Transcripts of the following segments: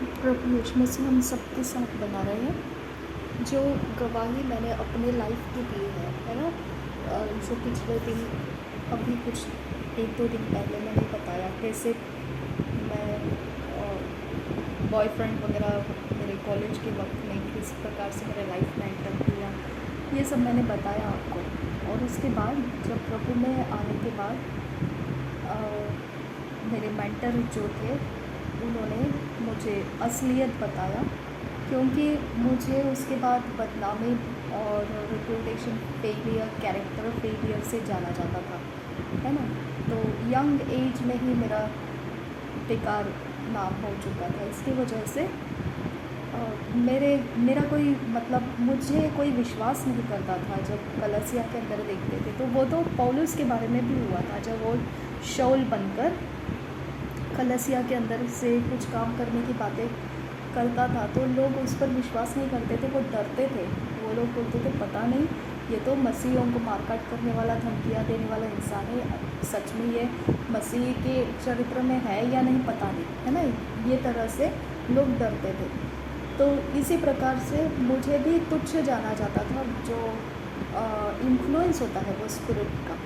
प्रभु यीशु मसीह हम सबके साथ बना रहे हैं। जो गवाही मैंने अपने लाइफ की दी है ना। जो पिछले दिन अभी कुछ 1-2 दिन पहले मैंने बताया कैसे मैं बॉयफ्रेंड वगैरह मेरे कॉलेज के वक्त में किस प्रकार से मेरे लाइफ में एंटर किया, ये सब मैंने बताया आपको। और उसके बाद जब प्रभु में आने के बाद मेरे मेंटर जो थे उन्होंने मुझे असलियत बताया, क्योंकि मुझे उसके बाद बदनामी और रिप्यूटेशन फेलियर, कैरेक्टर फेलियर से जाना जाता था, है ना। तो यंग एज में ही मेरा बेकार नाम हो चुका था। इसकी वजह से मेरा कोई मतलब मुझे कोई विश्वास नहीं करता था। जब कलीसिया के अंदर देखते थे तो वो तो पौलुस के बारे में भी हुआ था, जब वो शाऊल बनकर कलीसिया के अंदर से कुछ काम करने की बातें करता था तो लोग उस पर विश्वास नहीं करते थे, वो डरते थे। वो लोग बोलते थे पता नहीं ये तो मसीहों को मारकाट करने वाला, धमकियाँ देने वाला इंसान है, सच में ये मसीह के चरित्र में है या नहीं पता नहीं, है ना। ये तरह से लोग डरते थे। तो इसी प्रकार से मुझे भी तुच्छ जाना जाता था। जो इन्फ्लुएंस होता है वो स्पिरिट का,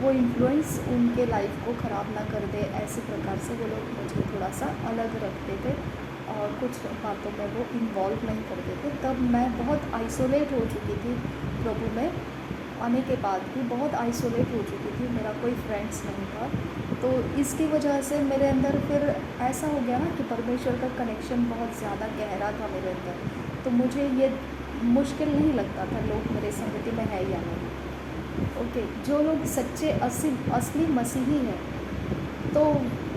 वो इन्फ्लुएंस उनके लाइफ को ख़राब ना कर दे, ऐसे प्रकार से वो लोग मुझे थोड़ा सा अलग रखते थे और कुछ बातों में वो इन्वॉल्व नहीं करते थे। तब मैं बहुत आइसोलेट हो चुकी थी। प्रभु में आने के बाद भी बहुत आइसोलेट हो चुकी थी, मेरा कोई फ्रेंड्स नहीं था। तो इसकी वजह से मेरे अंदर फिर ऐसा हो गया ना कि परमेश्वर का कनेक्शन बहुत ज़्यादा गहरा था मेरे अंदर। तो मुझे ये मुश्किल नहीं लगता था लोग मेरे संगति में है या नहीं। ओके, जो लोग सच्चे असली मसीही हैं तो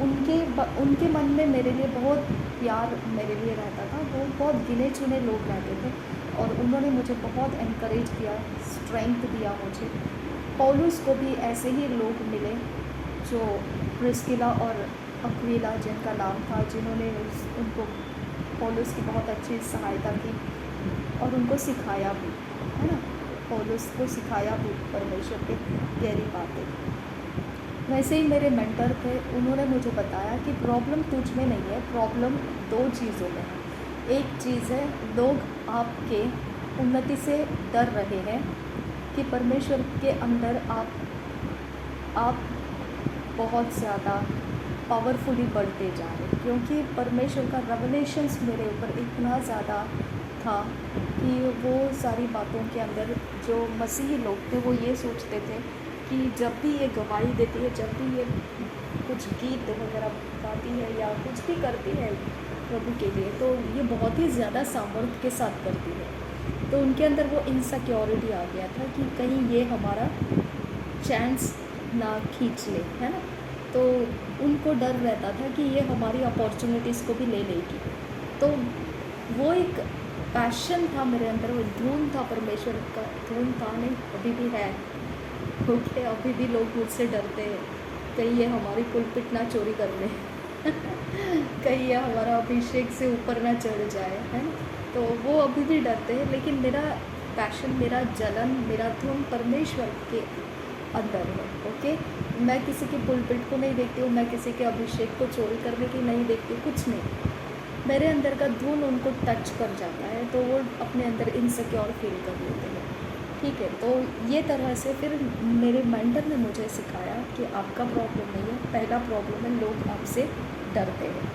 उनके मन में मेरे लिए बहुत प्यार मेरे लिए रहता था। वो बहुत गिने चुने लोग रहते थे और उन्होंने मुझे बहुत एनकरेज किया, स्ट्रेंथ दिया मुझे। पौलुस को भी ऐसे ही लोग मिले, जो प्रिस्किला और अक्विला जिनका नाम था, जिन्होंने उनको पौलुस की बहुत अच्छी सहायता की और उनको सिखाया भी, है ना। पौलुस को सिखाया भी परमेश्वर के गहरी बातें। वैसे ही मेरे मेंटर थे, उन्होंने मुझे बताया कि प्रॉब्लम तुझ में नहीं है, प्रॉब्लम 2 चीज़ों में है। एक चीज़ है, लोग आपके उन्नति से डर रहे हैं कि परमेश्वर के अंदर आप बहुत ज़्यादा पावरफुली बढ़ते जा रहे हैं, क्योंकि परमेश्वर का रेवलेशंस मेरे ऊपर इतना ज़्यादा था कि वो सारी बातों के अंदर जो मसीही लोग थे वो ये सोचते थे कि जब भी ये गवाही देती है, जब भी ये कुछ गीत वगैरह गाती है या कुछ भी करती है प्रभु के लिए, तो ये बहुत ही ज़्यादा सामर्थ्य के साथ करती है। तो उनके अंदर वो इनसिक्योरिटी आ गया था कि कहीं ये हमारा चांस ना खींच ले, है ना। तो उनको डर रहता था कि ये हमारी अपॉर्चुनिटीज़ को भी ले लेगी। तो वो एक पैशन था मेरे अंदर, वो धुन था, परमेश्वर का धुन था, नहीं अभी भी है। ओके, अभी भी लोग मुझसे डरते हैं, कहीं ये हमारी पुलपिट ना चोरी कर ले कहीं ये हमारा अभिषेक से ऊपर ना चढ़ जाए, है ना। तो वो अभी भी डरते हैं, लेकिन मेरा पैशन, मेरा जलन, मेरा धुन परमेश्वर के अंदर है। ओके, मैं किसी की पुलपिट को नहीं देखती हूँ, मैं किसी के अभिषेक को चोरी करने की नहीं देखती, कुछ नहीं। मेरे अंदर का धुन उनको टच कर जाता है तो वो अपने अंदर इनसिक्योर फील कर लेते हैं। ठीक है, तो ये तरह से फिर मेरे मेंटर ने मुझे सिखाया कि आपका प्रॉब्लम नहीं है, पहला प्रॉब्लम है लोग आपसे डरते हैं।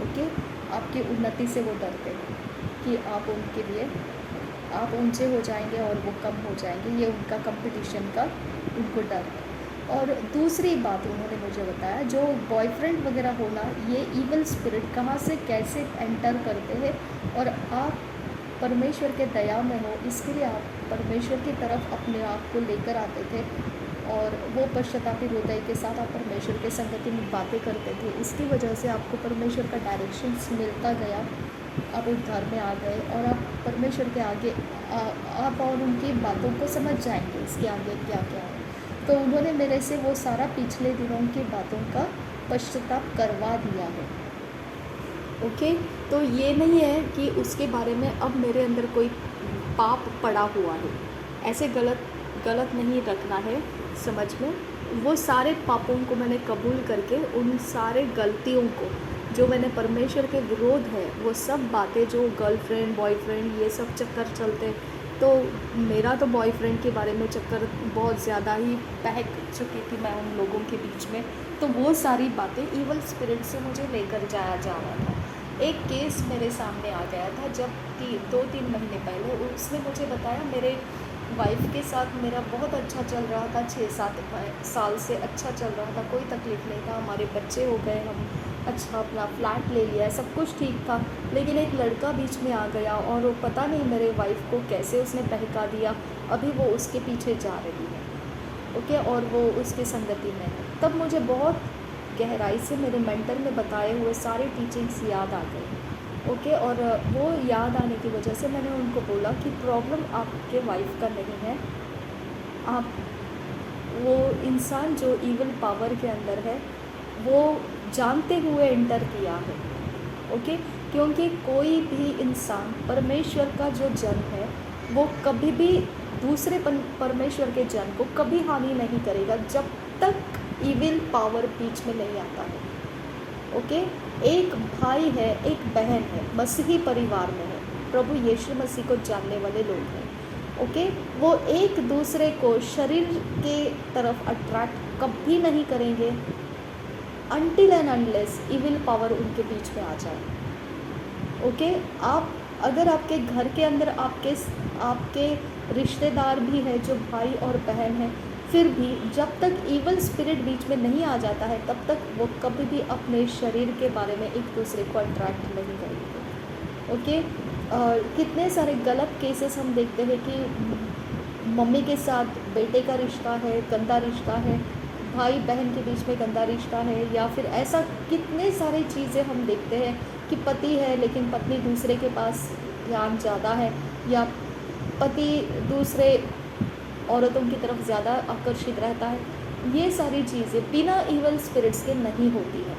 ओके, आपकी उन्नति से वो डरते हैं कि आप उनके लिए आप ऊंचे हो जाएंगे और वो कम हो जाएंगे, ये उनका कंपटीशन का उनको डर है। और दूसरी बात उन्होंने मुझे बताया, जो बॉयफ्रेंड वगैरह होना, ये ईवल स्पिरिट कहाँ से कैसे एंटर करते हैं, और आप परमेश्वर के दया में हो, इसके लिए आप परमेश्वर की तरफ अपने आप को लेकर आते थे और वो पश्चातापी हृदय के साथ आप परमेश्वर के संगति में बातें करते थे। इसकी वजह से आपको परमेश्वर का डायरेक्शंस मिलता गया, आप उद्धार में आ गए और आप परमेश्वर के आगे आप और उनकी बातों को समझ जाएंगे इसके आगे क्या क्या है। तो उन्होंने मेरे से वो सारा पिछले दिनों की बातों का पश्चाताप करवा दिया है। ओके, तो ये नहीं है कि उसके बारे में अब मेरे अंदर कोई पाप पड़ा हुआ है, ऐसे गलत नहीं रखना है समझ में। वो सारे पापों को मैंने कबूल करके उन सारे गलतियों को जो मैंने परमेश्वर के विरोध है वो सब बातें, जो गर्लफ्रेंड बॉयफ्रेंड ये सब चक्कर चलते, तो मेरा तो बॉयफ्रेंड के बारे में चक्कर बहुत ज़्यादा ही बहक चुकी थी मैं उन लोगों के बीच में। तो वो सारी बातें ईवल स्पिरिट से मुझे लेकर जाया जा रहा था। एक केस मेरे सामने आ गया था जब 2-3 महीने पहले उसने मुझे बताया, मेरे वाइफ के साथ मेरा बहुत अच्छा चल रहा था, 6-7 साल से अच्छा चल रहा था, कोई तकलीफ़ नहीं था, हमारे बच्चे हो गए, हम अच्छा अपना फ्लैट ले लिया, सब कुछ ठीक था। लेकिन एक लड़का बीच में आ गया और वो पता नहीं मेरे वाइफ को कैसे उसने बहका दिया। अभी वो उसके पीछे जा रही है, ओके, और वो उसकी संगति में है। तब मुझे बहुत गहराई से मेरे मेंटर में बताए हुए सारे टीचिंग्स याद आ गए, ओके। और वो याद आने की वजह से मैंने उनको बोला कि प्रॉब्लम आपके वाइफ का नहीं है, आप वो इंसान जो ईवल पावर के अंदर है वो जानते हुए एंटर किया है, ओके। क्योंकि कोई भी इंसान परमेश्वर का जो जन है वो कभी भी दूसरे परमेश्वर के जन को कभी हानि नहीं करेगा जब तक ईविल पावर बीच में नहीं आता है, ओके। एक भाई है, एक बहन है, मसीही परिवार में है, प्रभु यीशु मसीह को जानने वाले लोग हैं, ओके। वो एक दूसरे को शरीर के तरफ अट्रैक्ट कभी नहीं करेंगे until and unless evil power उनके बीच में आ जाए, ओके। आप अगर आपके घर के अंदर आपके रिश्तेदार भी हैं जो भाई और बहन हैं, फिर भी जब तक ईवल स्पिरिट बीच में नहीं आ जाता है तब तक वो कभी भी अपने शरीर के बारे में एक दूसरे को अट्रैक्ट नहीं करेंगे, ओके। कितने सारे गलत केसेस हम देखते हैं कि मम्मी के साथ बेटे का रिश्ता है, गंदा रिश्ता है, भाई बहन के बीच में गंदा रिश्ता है, या फिर ऐसा कितने सारे चीज़ें हम देखते हैं कि पति है लेकिन पत्नी दूसरे के पास ध्यान ज़्यादा है, या पति दूसरे औरतों की तरफ ज़्यादा आकर्षित रहता है। ये सारी चीज़ें बिना ईवल स्पिरिट्स के नहीं होती है,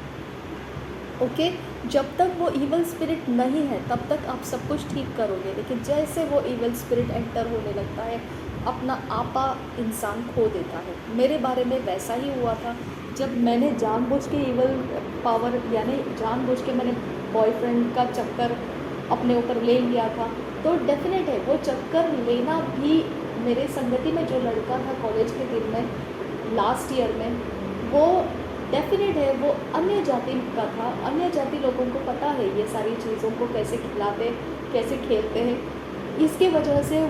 ओके। जब तक वो ईवल स्पिरिट नहीं है तब तक आप सब कुछ ठीक करोगे, लेकिन जैसे वो ईवल स्पिरिट एंटर होने लगता है अपना आपा इंसान खो देता है। मेरे बारे में वैसा ही हुआ था जब मैंने जानबूझ के ईवल पावर यानी जानबूझ के मैंने बॉयफ्रेंड का चक्कर अपने ऊपर ले लिया था। तो डेफिनेट है वो चक्कर लेना भी, मेरे संगति में जो लड़का था कॉलेज के दिन में लास्ट ईयर में, वो डेफिनेट है वो अन्य जाति का था। अन्य जाति लोगों को पता है ये सारी चीज़ों को कैसे खिलाते, कैसे खेलते हैं, इसके वजह से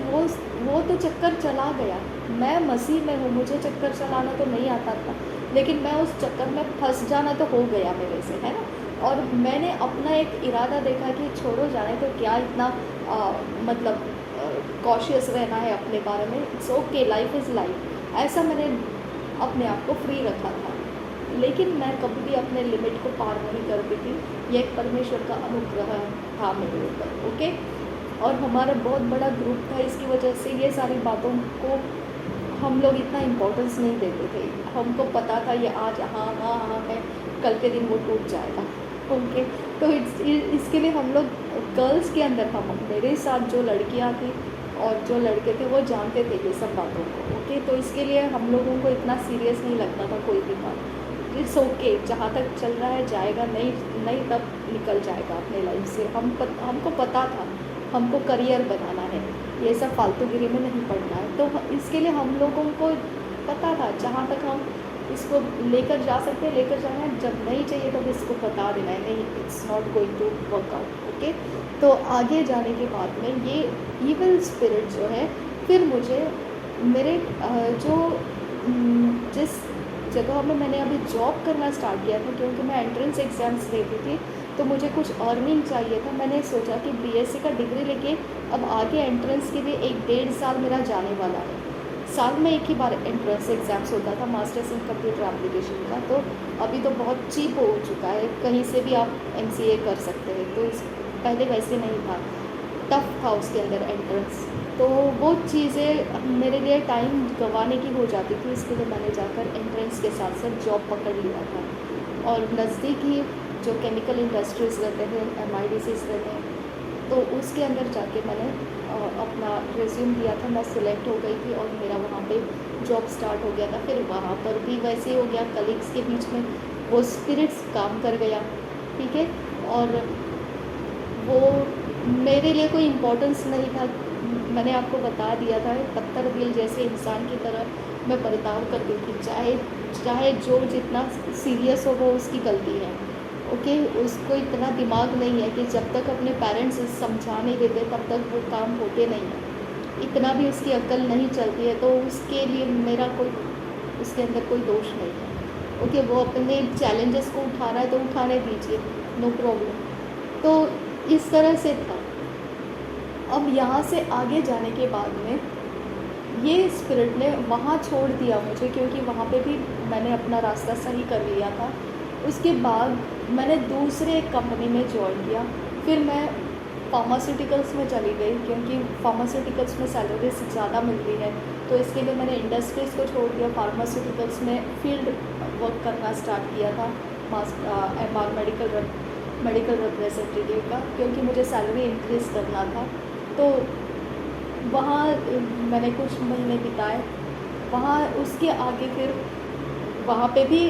वो तो चक्कर चला गया। मैं मसीह में हूँ, मुझे चक्कर चलाना तो नहीं आता था, लेकिन मैं उस चक्कर में फंस जाना तो हो गया मेरे से, है ना। और मैंने अपना एक इरादा देखा कि छोड़ो जाने तो क्या इतना मतलब कॉशियस रहना है अपने बारे में, it's okay, life is life, ऐसा मैंने अपने आप को फ्री रखा था। लेकिन मैं कभी भी अपने लिमिट को पार नहीं करती थी, ये एक परमेश्वर का अनुग्रह था मेरे ऊपर, ओके। और हमारा बहुत बड़ा ग्रुप था, इसकी वजह से ये सारी बातों को हम लोग इतना इम्पोर्टेंस नहीं देते थे। हमको पता था ये आज हाँ है, कल के दिन वो टूट जाएगा, ओके। तो इसके लिए हम लोग गर्ल्स के अंदर, हम मेरे साथ जो लड़कियां थी और जो लड़के थे वो जानते थे ये सब बातों को, ओके। तो इसके लिए हम लोगों को इतना सीरियस नहीं लगता था कोई भी बात, इट्स ओके, जहाँ तक चल रहा है जाएगा, नहीं तब निकल जाएगा अपने लाइफ से। हमको पता था हमको करियर बनाना है, ये सब फालतूगिरी में नहीं पड़ना है। तो इसके लिए हम लोगों को पता था जहाँ तक हम इसको लेकर जा सकते हैं लेकर जाना है, जब नहीं चाहिए तब इसको बता देना है, नहीं it's not going to work out, okay. तो आगे जाने के बाद में ये ईविल स्पिरिट जो है, फिर मुझे मेरे जिस जगह में मैंने अभी जॉब करना स्टार्ट किया था, क्योंकि मैं एंट्रेंस एग्ज़ाम्स देती थी तो मुझे कुछ अर्निंग चाहिए था। मैंने सोचा कि बीएससी का डिग्री लेके अब आगे एंट्रेंस के लिए 1-1.5 साल मेरा जाने वाला है। साल में एक ही बार एंट्रेंस एग्ज़ाम्स होता था मास्टर्स इन कंप्यूटर एप्लीकेशन का, तो अभी तो बहुत चीप हो चुका है, कहीं से भी आप एमसीए कर सकते हैं। तो पहले वैसे नहीं था, टफ़ था उसके अंदर एंट्रेंस, तो वो चीज़ें मेरे लिए टाइम गंवाने की हो जाती थी। इसके लिए मैंने जाकर एंट्रेंस के साथ साथ जॉब पकड़ लिया था, और नज़दीक ही जो केमिकल इंडस्ट्रीज़ रहते हैं, MIDCs रहते हैं, तो उसके अंदर जाके मैंने अपना रिज्यूम दिया था। मैं सिलेक्ट हो गई थी और मेरा वहाँ पे जॉब स्टार्ट हो गया था। फिर वहाँ पर भी वैसे हो गया, कलीग्स के बीच में वो स्पिरिट्स काम कर गया, ठीक है। और वो मेरे लिए कोई इम्पोर्टेंस नहीं था। मैंने आपको बता दिया था, पत्थर दिल जैसे इंसान की तरह मैं बर्ताव करती थी, चाहे जो जितना सीरियस हो वो उसकी गलती है। ओके, उसको इतना दिमाग नहीं है कि जब तक अपने पेरेंट्स समझा नहीं देते तब तक वो काम होते नहीं हैं। इतना भी उसकी अक्ल नहीं चलती है, तो उसके लिए मेरा कोई उसके अंदर कोई दोष नहीं है। ओके, वो अपने चैलेंजेस को उठा रहा है तो उठाने दीजिए, नो प्रॉब्लम। तो इस तरह से था। अब यहाँ से आगे जाने के बाद में ये स्पिरिट ने वहाँ छोड़ दिया मुझे, क्योंकि वहाँ पे भी मैंने अपना रास्ता सही कर लिया था। उसके बाद मैंने दूसरे कंपनी में जॉइन किया। फिर मैं फार्मास्यूटिकल्स में चली गई, क्योंकि फार्मास्यूटिकल्स में सैलरी ज़्यादा मिलती है। तो इसके लिए मैंने इंडस्ट्रीज़ को छोड़ दिया, फार्मास्यूटिकल्स में फील्ड वर्क करना स्टार्ट किया था, मेडिकल रिप्रेजेंटेटिव का, क्योंकि मुझे सैलरी इंक्रीज़ करना था। तो वहाँ मैंने कुछ महीने बिताए। वहाँ उसके आगे फिर वहाँ पे भी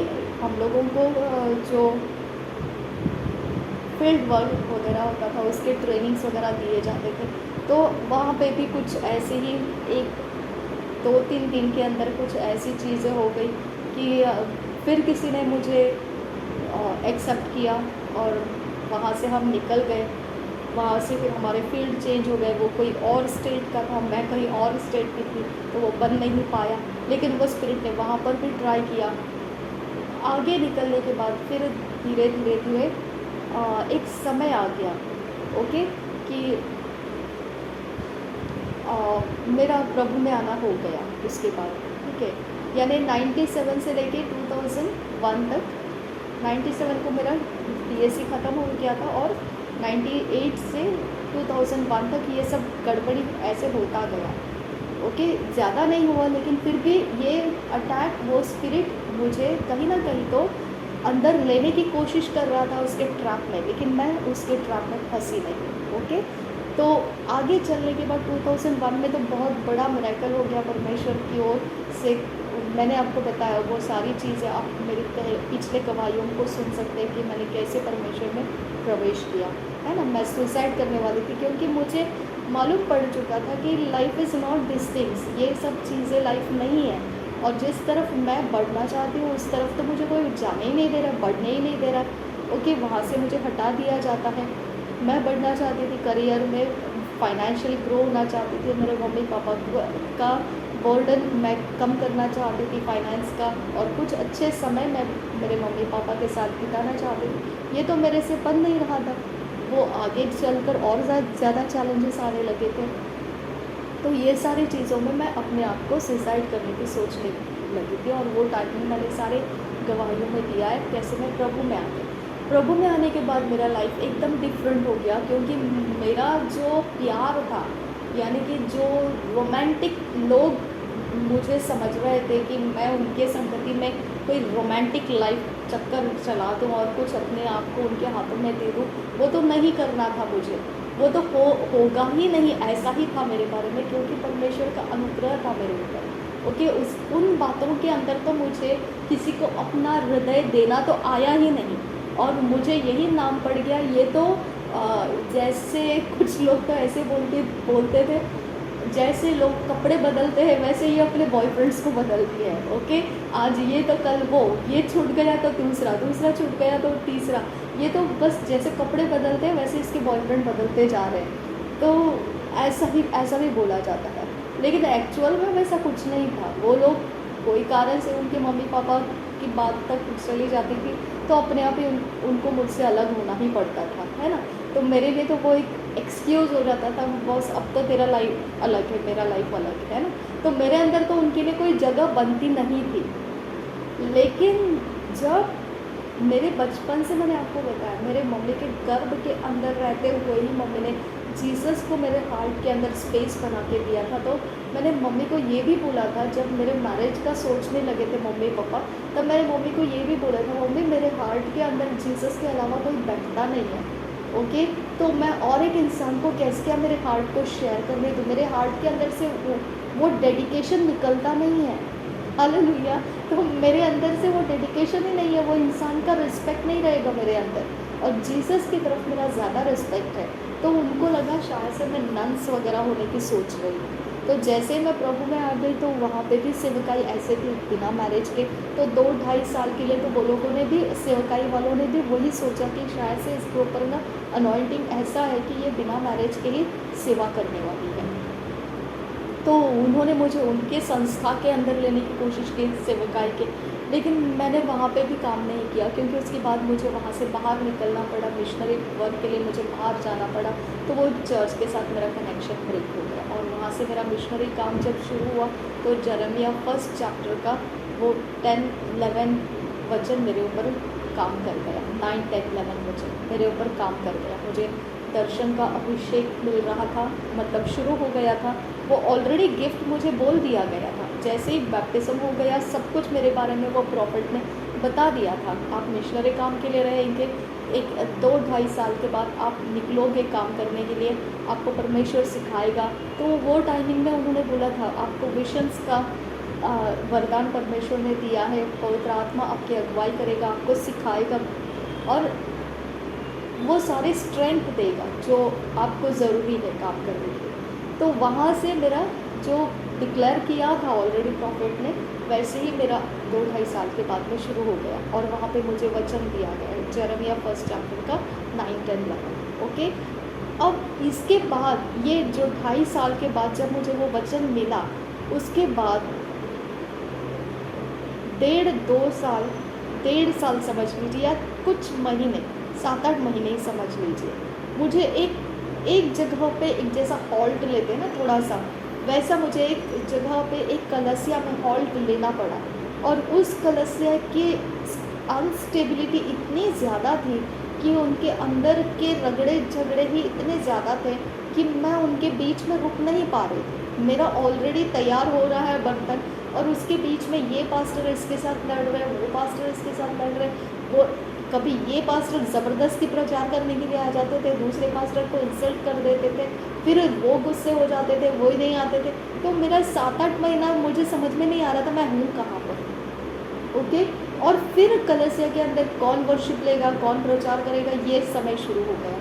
हम लोगों को जो फील्ड वर्क वगैरह होता था उसके ट्रेनिंग्स वगैरह दिए जाते थे। तो वहाँ पे भी कुछ ऐसे ही 1-2-3 दिन के अंदर कुछ ऐसी चीज़ें हो गई कि फिर किसी ने मुझे एक्सेप्ट किया और वहाँ से हम निकल गए। वहाँ से फिर हमारे फील्ड चेंज हो गए, वो कोई और स्टेट का था, मैं कहीं और स्टेट की थी, तो वो बन नहीं पाया। लेकिन वो स्पिरिट ने वहाँ पर भी ट्राई किया। आगे निकलने के बाद फिर धीरे धीरे एक समय आ गया, ओके, कि मेरा प्रभु में आना हो गया उसके बाद, ठीक है। यानी 97 से लेके 2001 तक, 97 को मेरा बीएससी ख़त्म हो गया था और 98 से 2001 तक ये सब गड़बड़ी ऐसे होता गया। ओके, ज़्यादा नहीं हुआ, लेकिन फिर भी ये अटैक, वो स्पिरिट मुझे कहीं ना कहीं तो अंदर लेने की कोशिश कर रहा था उसके ट्रैप में, लेकिन मैं उसके ट्रैप में फंसी नहीं। ओके, तो आगे चलने के बाद 2001 में तो बहुत बड़ा मिरेकल हो गया परमेश्वर की ओर से। मैंने आपको बताया वो सारी चीज़ें, आप मेरे पिछले गवाहियों को सुन सकते हैं कि मैंने कैसे परमेश्वर में प्रवेश किया, है ना। मैं सुसाइड करने वाली थी, क्योंकि मुझे मालूम पड़ चुका था कि life is not this things, ये सब चीज़ें लाइफ नहीं है। और जिस तरफ मैं बढ़ना चाहती हूँ उस तरफ तो मुझे कोई जाने ही नहीं दे रहा, बढ़ने ही नहीं दे रहा। ओके, वहाँ से मुझे हटा दिया जाता है। मैं बढ़ना चाहती थी करियर में, फाइनेंशियल ग्रो होना चाहती थी, मेरे मम्मी पापा का बर्डन मैं कम करना चाहती थी फाइनेंस का, और कुछ अच्छे समय मैं मेरे मम्मी पापा के साथ बिताना चाहती थी। ये तो मेरे से बन नहीं रहा था। वो आगे चलकर और ज़्यादा चैलेंजेस आने लगे थे। तो ये सारी चीज़ों में मैं अपने आप को सुसाइड करने की सोचने लगी थी, और वो टाइम मैंने सारे गवाहियों में दिया है कैसे मैं प्रभु में आ गई। प्रभु में आने के बाद मेरा लाइफ एकदम डिफरेंट हो गया, क्योंकि मेरा जो प्यार था, यानी कि जो रोमांटिक लोग मुझे समझ रहे थे कि मैं उनके संगति में कोई रोमांटिक लाइफ चक्कर चला दूँ और कुछ अपने आप को उनके हाथों में दे दूँ, वो तो नहीं करना था मुझे। वो तो होगा ही नहीं, ऐसा ही था मेरे बारे में, क्योंकि परमेश्वर का अनुग्रह था मेरे ऊपर। ओके, उन बातों के अंदर तो मुझे किसी को अपना हृदय देना तो आया ही नहीं, और मुझे यही नाम पड़ गया। ये तो जैसे कुछ लोग तो ऐसे बोलते थे, जैसे लोग कपड़े बदलते हैं वैसे ही अपने बॉयफ्रेंड्स को बदलती है। ओके, आज ये तो कल वो, ये छूट गया तो दूसरा छूट गया तो तीसरा, ये तो बस जैसे कपड़े बदलते हैं वैसे इसके बॉयफ्रेंड बदलते जा रहे हैं। तो ऐसा भी बोला जाता है, लेकिन एक्चुअल में वैसा कुछ नहीं था। वो लोग कोई कारण से उनके मम्मी पापा की बात तक चली जाती थी, तो अपने आप ही उनको मुझसे अलग होना ही पड़ता था, है ना। तो मेरे लिए तो वो एक एक्सक्यूज़ हो जाता था, बस अब तो तेरा लाइफ अलग है, मेरा लाइफ अलग है ना। तो मेरे अंदर तो उनके लिए कोई जगह बनती नहीं थी। लेकिन जब मेरे बचपन से, मैंने आपको बताया, मेरे मम्मी के गर्भ के अंदर रहते हुए ही मम्मी ने जीसस को मेरे हार्ट के अंदर स्पेस बना के दिया था। तो मैंने मम्मी को ये भी बोला था, जब मेरे मैरिज का सोचने लगे थे मम्मी पापा, तब मैंने मम्मी को ये भी बोला था, मम्मी मेरे हार्ट के अंदर जीसस के अलावा कोई बैठता नहीं है। ओके, तो मैं और एक इंसान को कैसे क्या मेरे हार्ट को शेयर करने दूँ? मेरे हार्ट के अंदर से वो डेडिकेशन निकलता नहीं है। हालेलुया। तो मेरे अंदर से वो डेडिकेशन ही नहीं है, वो इंसान का रिस्पेक्ट नहीं रहेगा मेरे अंदर। और जीसस की तरफ मेरा ज़्यादा रिस्पेक्ट है, तो उनको लगा शायद से मैं नन्स वगैरह होने की सोच रही हूँ। तो जैसे ही मैं प्रभु में आ गई तो वहाँ पे भी सेवकाई ऐसे थी बिना मैरिज के। तो 2-2.5 साल के लिए तो वो लोगों ने भी, सेवकाई वालों ने भी वही सोचा कि शायद से इसके ऊपर ना अनॉइंटिंग ऐसा है कि ये बिना मैरिज के ही सेवा करने वाली है। तो उन्होंने मुझे उनके संस्था के अंदर लेने की कोशिश की सेवकाई के, लेकिन मैंने वहाँ पे भी काम नहीं किया, क्योंकि उसके बाद मुझे वहाँ से बाहर निकलना पड़ा, मिशनरी वर्क के लिए मुझे बाहर जाना पड़ा। तो वो चर्च के साथ मेरा कनेक्शन ब्रेक हो गया, और वहाँ से मेरा मिशनरी काम जब शुरू हुआ तो जरमिया 1 चैप्टर का वो 10-11 वचन मेरे ऊपर काम कर गया। 9-10-11 वचन मेरे ऊपर काम कर गया। मुझे दर्शन का अभिषेक मिल रहा था, मतलब शुरू हो गया था। वो ऑलरेडी गिफ्ट मुझे बोल दिया गया था। जैसे ही बैप्टिज्म हो गया, सब कुछ मेरे बारे में वो प्रॉफिट ने बता दिया था। आप मिशनरी काम के लिए रहेंगे, 2-2.5 साल के बाद आप निकलोगे काम करने के लिए, आपको परमेश्वर सिखाएगा। तो वो टाइमिंग में उन्होंने बोला था आपको विशंस का वरदान परमेश्वर ने दिया है, पवित्र आत्मा आपकी अगुवाई करेगा, आपको सिखाएगा और वो सारे स्ट्रेंथ देगा जो आपको ज़रूरी है काम करने के लिए। तो वहाँ से मेरा जो डिक्लेयर किया था ऑलरेडी प्रॉफिट ने, वैसे ही मेरा 2-2.5 साल के बाद में शुरू हो गया, और वहाँ पे मुझे वचन दिया गया है जरमिया 1 चैप्टर का 9-10-11। ओके, अब इसके बाद ये जो 2.5 साल के बाद जब मुझे वो वचन मिला, उसके बाद 1.5 समझ लीजिए, या कुछ महीने, 7-8 महीने ही समझ लीजिए, मुझे एक जगह पे एक जैसा हॉल्ट लेते हैं ना थोड़ा सा, वैसा मुझे एक जगह पे एक कलसिया में हॉल्ट लेना पड़ा। और उस कलसिया की अनस्टेबिलिटी इतनी ज़्यादा थी कि उनके अंदर के रगड़े झगड़े ही इतने ज़्यादा थे कि मैं उनके बीच में रुक नहीं पा रही थी। मेरा ऑलरेडी तैयार हो रहा है बर्तन, और उसके बीच में ये पास्टर इसके साथ लड़ रहे, वो पास्टर इसके साथ लड़ रहे, वो कभी ये पास्टर ज़बरदस्ती प्रचार करने के लिए आ जाते थे, दूसरे पास्टर को इंसल्ट कर देते थे, फिर वो गुस्से हो जाते थे, वो ही नहीं आते थे। तो मेरा 7-8 महीना मुझे समझ में नहीं आ रहा था मैं हूँ कहाँ पर। ओके, और फिर कलीसिया के अंदर कौन वर्शिप लेगा, कौन प्रचार करेगा, ये समय शुरू हो गया।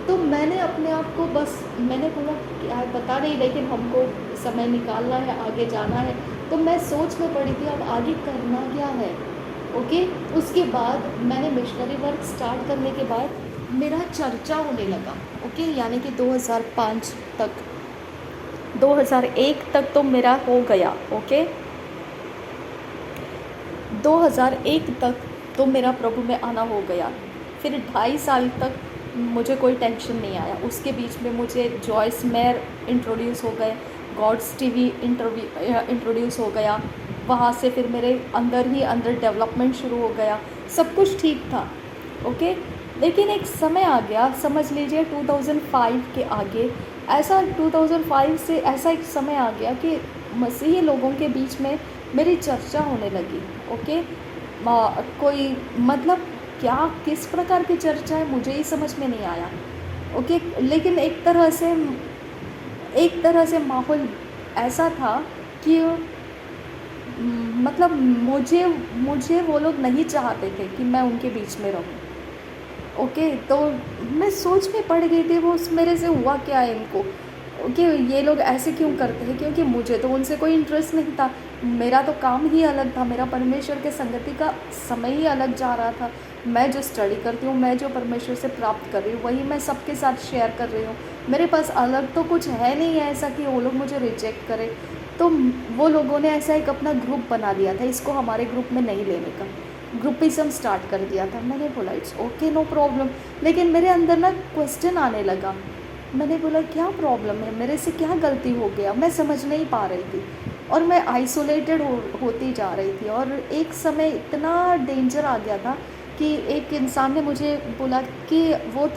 तो मैंने अपने आप को बस, मैंने बोला क्या है पता नहीं, लेकिन हमको समय निकालना है, आगे जाना है। तो मैं सोच में पड़ी थी अब आगे करना क्या है। ओके, उसके बाद मैंने मिशनरी वर्क स्टार्ट करने के बाद मेरा चर्चा होने लगा। ओके, यानी कि 2005 तक, 2001 तक तो मेरा हो गया। ओके, 2001 तक तो मेरा प्रभु में आना हो गया। फिर 2.5 साल तक मुझे कोई टेंशन नहीं आया। उसके बीच में मुझे जॉयस मेयर इंट्रोड्यूस हो गए, गॉड्स टीवी इंट्रोड्यूस हो गया। वहाँ से फिर मेरे अंदर ही अंदर डेवलपमेंट शुरू हो गया, सब कुछ ठीक था। ओके, लेकिन एक समय आ गया, समझ लीजिए 2005 के आगे, ऐसा 2005 से ऐसा एक समय आ गया कि मसीही लोगों के बीच में मेरी चर्चा होने लगी। ओके, कोई मतलब क्या किस प्रकार की चर्चा है मुझे ही समझ में नहीं आया। ओके, लेकिन एक तरह से माहौल ऐसा था कि मतलब मुझे वो लोग नहीं चाहते थे कि मैं उनके बीच में रहूं। ओके, तो मैं सोच में पड़ गई थी वो मेरे से हुआ क्या है इनको, कि ये लोग ऐसे क्यों करते हैं, क्योंकि मुझे तो उनसे कोई इंटरेस्ट नहीं था। मेरा तो काम ही अलग था, मेरा परमेश्वर के संगति का समय ही अलग जा रहा था। मैं जो स्टडी करती हूँ, मैं जो परमेश्वर से प्राप्त कर रही हूँ, वही मैं सबके साथ शेयर कर रही हूँ। मेरे पास अलग तो कुछ है नहीं है ऐसा कि वो लोग मुझे रिजेक्ट करें। तो वो लोगों ने ऐसा एक अपना ग्रुप बना दिया था, इसको हमारे ग्रुप में नहीं लेने का, ग्रुपिज्म स्टार्ट कर दिया था। मैंने बोला इट्स ओके, नो प्रॉब्लम, लेकिन मेरे अंदर ना क्वेश्चन आने लगा। मैंने बोला क्या प्रॉब्लम है, मेरे से क्या गलती हो गया, मैं समझ नहीं पा रही थी, और मैं आइसोलेटेड होती जा रही थी। और एक समय इतना डेंजर आ गया था कि एक इंसान ने मुझे बोला कि वो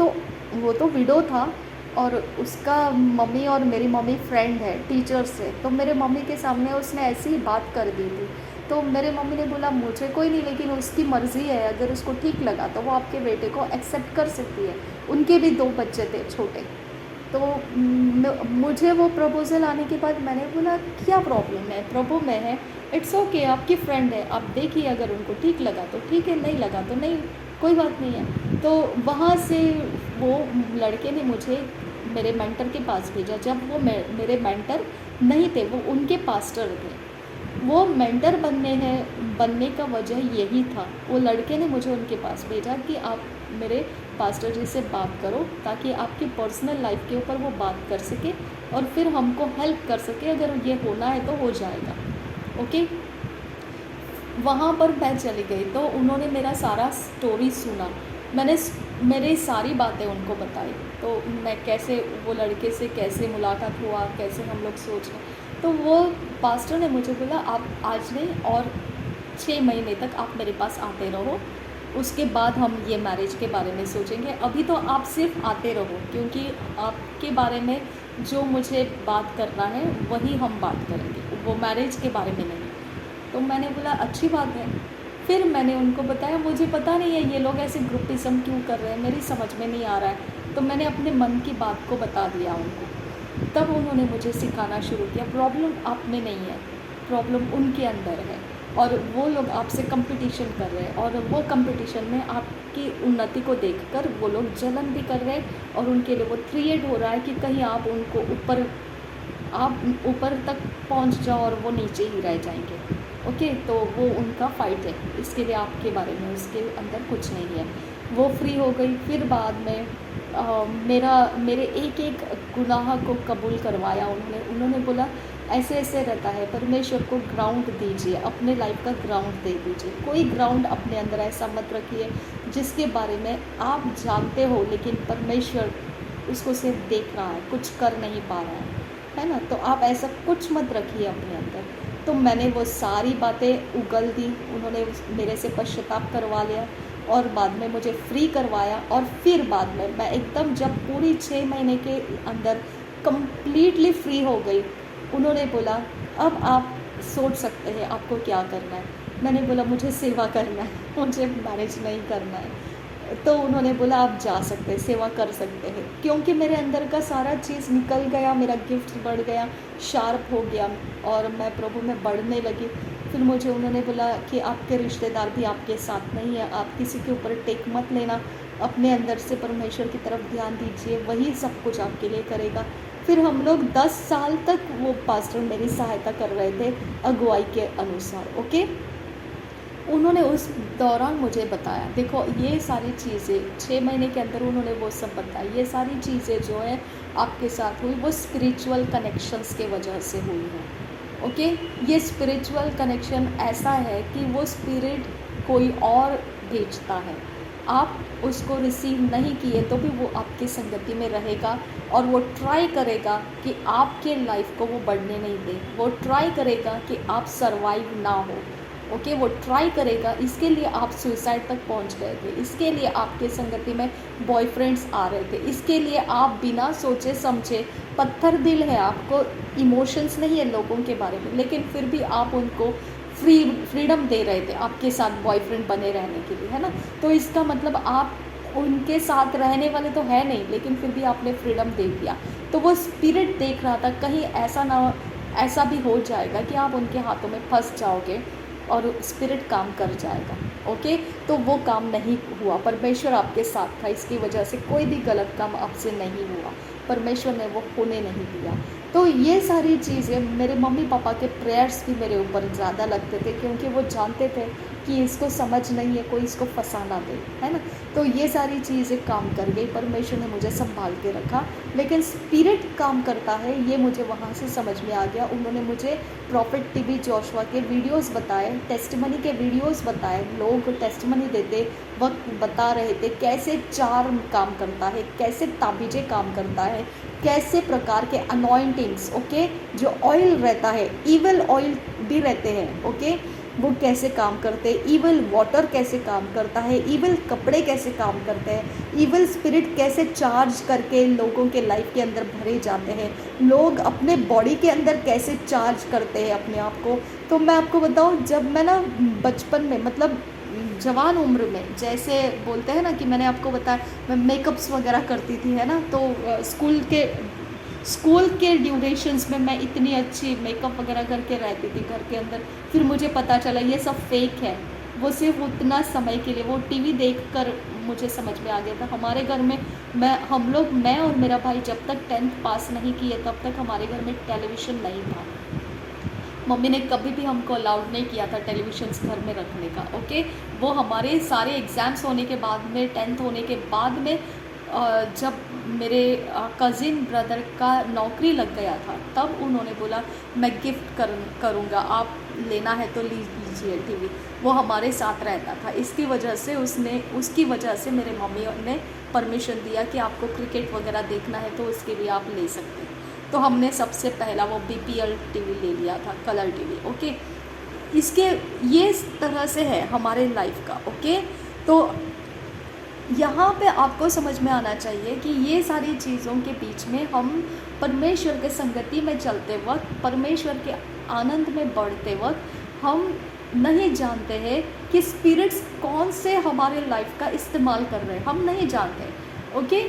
तो विडो था, और उसका मम्मी और मेरी मम्मी फ्रेंड है, टीचर से। तो मेरे मम्मी के सामने उसने ऐसी ही बात कर दी थी। तो मेरे मम्मी ने बोला मुझे कोई नहीं, लेकिन उसकी मर्ज़ी है, अगर उसको ठीक लगा तो वो आपके बेटे को एक्सेप्ट कर सकती है। उनके भी 2 बच्चे थे छोटे। तो मुझे वो प्रपोज़ल आने के बाद मैंने बोला क्या प्रॉब्लम है, प्रभु में है, इट्स ओके, आपकी फ्रेंड है, आप देखिए, अगर उनको ठीक लगा तो ठीक है, नहीं लगा तो नहीं, कोई बात नहीं है। तो वहाँ से वो लड़के ने मुझे मेरे मेंटर के पास भेजा। जब वो मेरे मेंटर नहीं थे, वो उनके पास्टर थे। वो मेंटर बनने का वजह यही था। वो लड़के ने मुझे उनके पास भेजा कि आप मेरे पास्टर जी से बात करो, ताकि आपकी पर्सनल लाइफ के ऊपर वो बात कर सके और फिर हमको हेल्प कर सके। अगर ये होना है तो हो जाएगा। ओके, वहाँ पर मैं चली गई तो उन्होंने मेरा सारा स्टोरी सुना। मैंने मेरी सारी बातें उनको बताई। तो मैं कैसे वो लड़के से कैसे मुलाकात हुआ, कैसे हम लोग सोच रहे। तो वो पास्टर ने मुझे बोला, आप आज नहीं और 6 महीने तक आप मेरे पास आते रहो, उसके बाद हम ये मैरिज के बारे में सोचेंगे। अभी तो आप सिर्फ आते रहो, क्योंकि आपके बारे में जो मुझे बात करना है वही हम बात करेंगे, वो मैरिज के बारे में नहीं। तो मैंने बोला अच्छी बात है। फिर मैंने उनको बताया, मुझे पता नहीं है ये लोग ऐसे ग्रुपिज़म क्यों कर रहे हैं, मेरी समझ में नहीं आ रहा है। तो मैंने अपने मन की बात को बता दिया उनको। तब उन्होंने मुझे सिखाना शुरू किया, प्रॉब्लम आप में नहीं है, प्रॉब्लम उनके अंदर है, और वो लोग आपसे कंपटीशन कर रहे हैं, और वो कंपटीशन में आपकी उन्नति को देखकर वो लोग जलन भी कर रहे हैं, और उनके लिए वो क्रिएट हो रहा है कि कहीं आप उनको ऊपर तक पहुंच जाओ और वो नीचे ही रह जाएंगे। ओके, तो वो उनका फ़ाइट है, इसके लिए आपके बारे में उसके अंदर कुछ नहीं है। वो फ्री हो गई। फिर बाद में मेरे एक एक गुनाह को कबूल करवाया उन्होंने बोला ऐसे ऐसे रहता है, परमेश्वर को ग्राउंड दीजिए, अपने लाइफ का ग्राउंड दे दीजिए। कोई ग्राउंड अपने अंदर ऐसा मत रखिए जिसके बारे में आप जानते हो लेकिन परमेश्वर उसको सिर्फ देख रहा है, कुछ कर नहीं पा रहा है ना। तो आप ऐसा कुछ मत रखिए अपने अंदर। तो मैंने वो सारी बातें उगल दी, उन्होंने मेरे से पश्चाताप करवा लिया और बाद में मुझे फ्री करवाया। और फिर बाद में मैं एकदम जब पूरी 6 महीने के अंदर कम्प्लीटली फ्री हो गई, उन्होंने बोला अब आप सोच सकते हैं आपको क्या करना है। मैंने बोला मुझे सेवा करना है, मुझे मैरिज नहीं करना है। तो उन्होंने बोला आप जा सकते हैं, सेवा कर सकते हैं, क्योंकि मेरे अंदर का सारा चीज़ निकल गया, मेरा गिफ्ट बढ़ गया, शार्प हो गया और मैं प्रभु में बढ़ने लगी। फिर मुझे उन्होंने बोला कि आपके रिश्तेदार भी आपके साथ नहीं है, आप किसी के ऊपर टेक मत लेना, अपने अंदर से परमेश्वर की तरफ ध्यान दीजिए, वही सब कुछ आपके लिए करेगा। फिर हम लोग 10 साल तक वो पास्टर मेरी सहायता कर रहे थे अगुवाई के अनुसार। ओके, उन्होंने उस दौरान मुझे बताया, देखो ये सारी चीज़ें 6 महीने के अंदर उन्होंने वो सब बताई। ये सारी चीज़ें जो है आपके साथ हुई वो स्पिरिचुअल कनेक्शंस के वजह से हुई हैं। ओके, ये स्पिरिचुअल कनेक्शन ऐसा है कि वो स्पिरिट कोई और भेजता है, आप उसको रिसीव नहीं किए तो भी वो आपकी संगति में रहेगा और वो ट्राई करेगा कि आपके लाइफ को वो बढ़ने नहीं दे, वो ट्राई करेगा कि आप सरवाइव ना हो। ओके, वो ट्राई करेगा। इसके लिए आप सुसाइड तक पहुंच गए थे, इसके लिए आपके संगति में बॉयफ्रेंड्स आ रहे थे, इसके लिए आप बिना सोचे समझे, पत्थर दिल है, आपको इमोशंस नहीं है लोगों के बारे में, लेकिन फिर भी आप उनको फ्रीडम दे रहे थे आपके साथ बॉयफ्रेंड बने रहने के लिए, है ना। तो इसका मतलब आप उनके साथ रहने वाले तो है नहीं, लेकिन फिर भी आपने फ्रीडम दे दिया। तो वो स्पिरिट देख रहा था कहीं ऐसा भी हो जाएगा कि आप उनके हाथों में फंस जाओगे और स्पिरिट काम कर जाएगा। ओके, तो वो काम नहीं हुआ, परमेश्वर आपके साथ था, इसकी वजह से कोई भी गलत काम आपसे नहीं हुआ, परमेश्वर ने वो होने नहीं दिया। तो ये सारी चीज़ें मेरे मम्मी पापा के प्रेयर्स भी मेरे ऊपर ज़्यादा लगते थे, क्योंकि वो जानते थे कि इसको समझ नहीं है, कोई इसको फंसा ना दे, है ना। तो ये सारी चीज़ें काम कर गई, परमेश्वर ने मुझे संभाल के रखा। लेकिन स्पिरिट काम करता है ये मुझे वहाँ से समझ में आ गया। उन्होंने मुझे प्रॉफिट टीबी जोशुआ के वीडियोस बताए, टेस्टिमनी के वीडियोस बताए, लोग टेस्टिमनी देते वक्त बता रहे थे कैसे चार्म काम करता है, कैसे ताबीज़ें काम करता है, कैसे प्रकार के अनॉइंटिंग्स, ओके, जो ऑयल रहता है, इवल ऑयल भी रहते हैं, ओके, वो कैसे काम करते हैं, इवल वाटर कैसे काम करता है, इवल कपड़े कैसे काम करते हैं, इवल स्पिरिट कैसे चार्ज करके लोगों के लाइफ के अंदर भरे जाते हैं, लोग अपने बॉडी के अंदर कैसे चार्ज करते हैं अपने आप को। तो मैं आपको बताऊं, जब मैं ना बचपन में, मतलब जवान उम्र में, जैसे बोलते हैं ना कि मैंने आपको बताया मैं मेकअप्स वगैरह करती थी, है ना, तो स्कूल के ड्यूरेशंस में मैं इतनी अच्छी मेकअप वगैरह करके रहती थी घर के अंदर। फिर मुझे पता चला ये सब फेक है, वो सिर्फ उतना समय के लिए, वो टीवी देखकर मुझे समझ में आ गया था। हमारे घर में मैं और मेरा भाई जब तक 10th पास नहीं किए तब तक हमारे घर में टेलीविज़न नहीं था। मम्मी ने कभी भी हमको अलाउड नहीं किया था टेलीविज़न घर में रखने का। ओके, वो हमारे सारे एग्ज़ाम्स होने के बाद में, 10th होने के बाद में जब मेरे कज़िन ब्रदर का नौकरी लग गया था तब उन्होंने बोला मैं गिफ्ट करूँगा, आप लेना है तो लीजिए टीवी। वो हमारे साथ रहता था, इसकी वजह से उसकी वजह से मेरे मम्मी ने परमिशन दिया कि आपको क्रिकेट वगैरह देखना है तो उसके लिए आप ले सकते हैं। तो हमने सबसे पहला वो BPL टीवी ले लिया था, कलर टीवी। ओके, इसके ये इस तरह से है हमारे लाइफ का। ओके, तो यहाँ पे आपको समझ में आना चाहिए कि ये सारी चीज़ों के बीच में हम परमेश्वर के संगति में चलते वक्त, परमेश्वर के आनंद में बढ़ते वक्त हम नहीं जानते हैं कि स्पिरिट्स कौन से हमारे लाइफ का इस्तेमाल कर रहे हैं, हम नहीं जानते। ओके,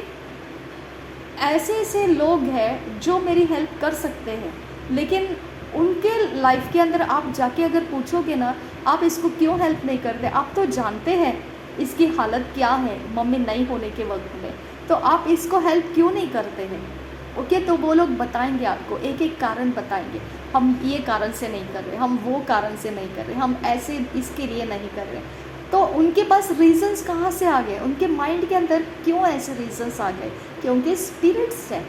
ऐसे ऐसे लोग हैं जो मेरी हेल्प कर सकते हैं, लेकिन उनके लाइफ के अंदर आप जाके अगर पूछोगे ना, आप इसको क्यों हेल्प नहीं करते, आप तो जानते हैं इसकी हालत क्या है मम्मी नहीं होने के वक्त में, तो आप इसको हेल्प क्यों नहीं करते हैं। ओके, तो वो लोग बताएंगे आपको, एक एक कारण बताएंगे, हम ये कारण से नहीं कर रहे, हम वो कारण से नहीं कर रहे, हम ऐसे इसके लिए नहीं कर रहे। तो उनके पास रीजंस कहाँ से आ गए, उनके माइंड के अंदर क्यों ऐसे रीजंस आ गए, क्योंकि स्पिरिट्स हैं।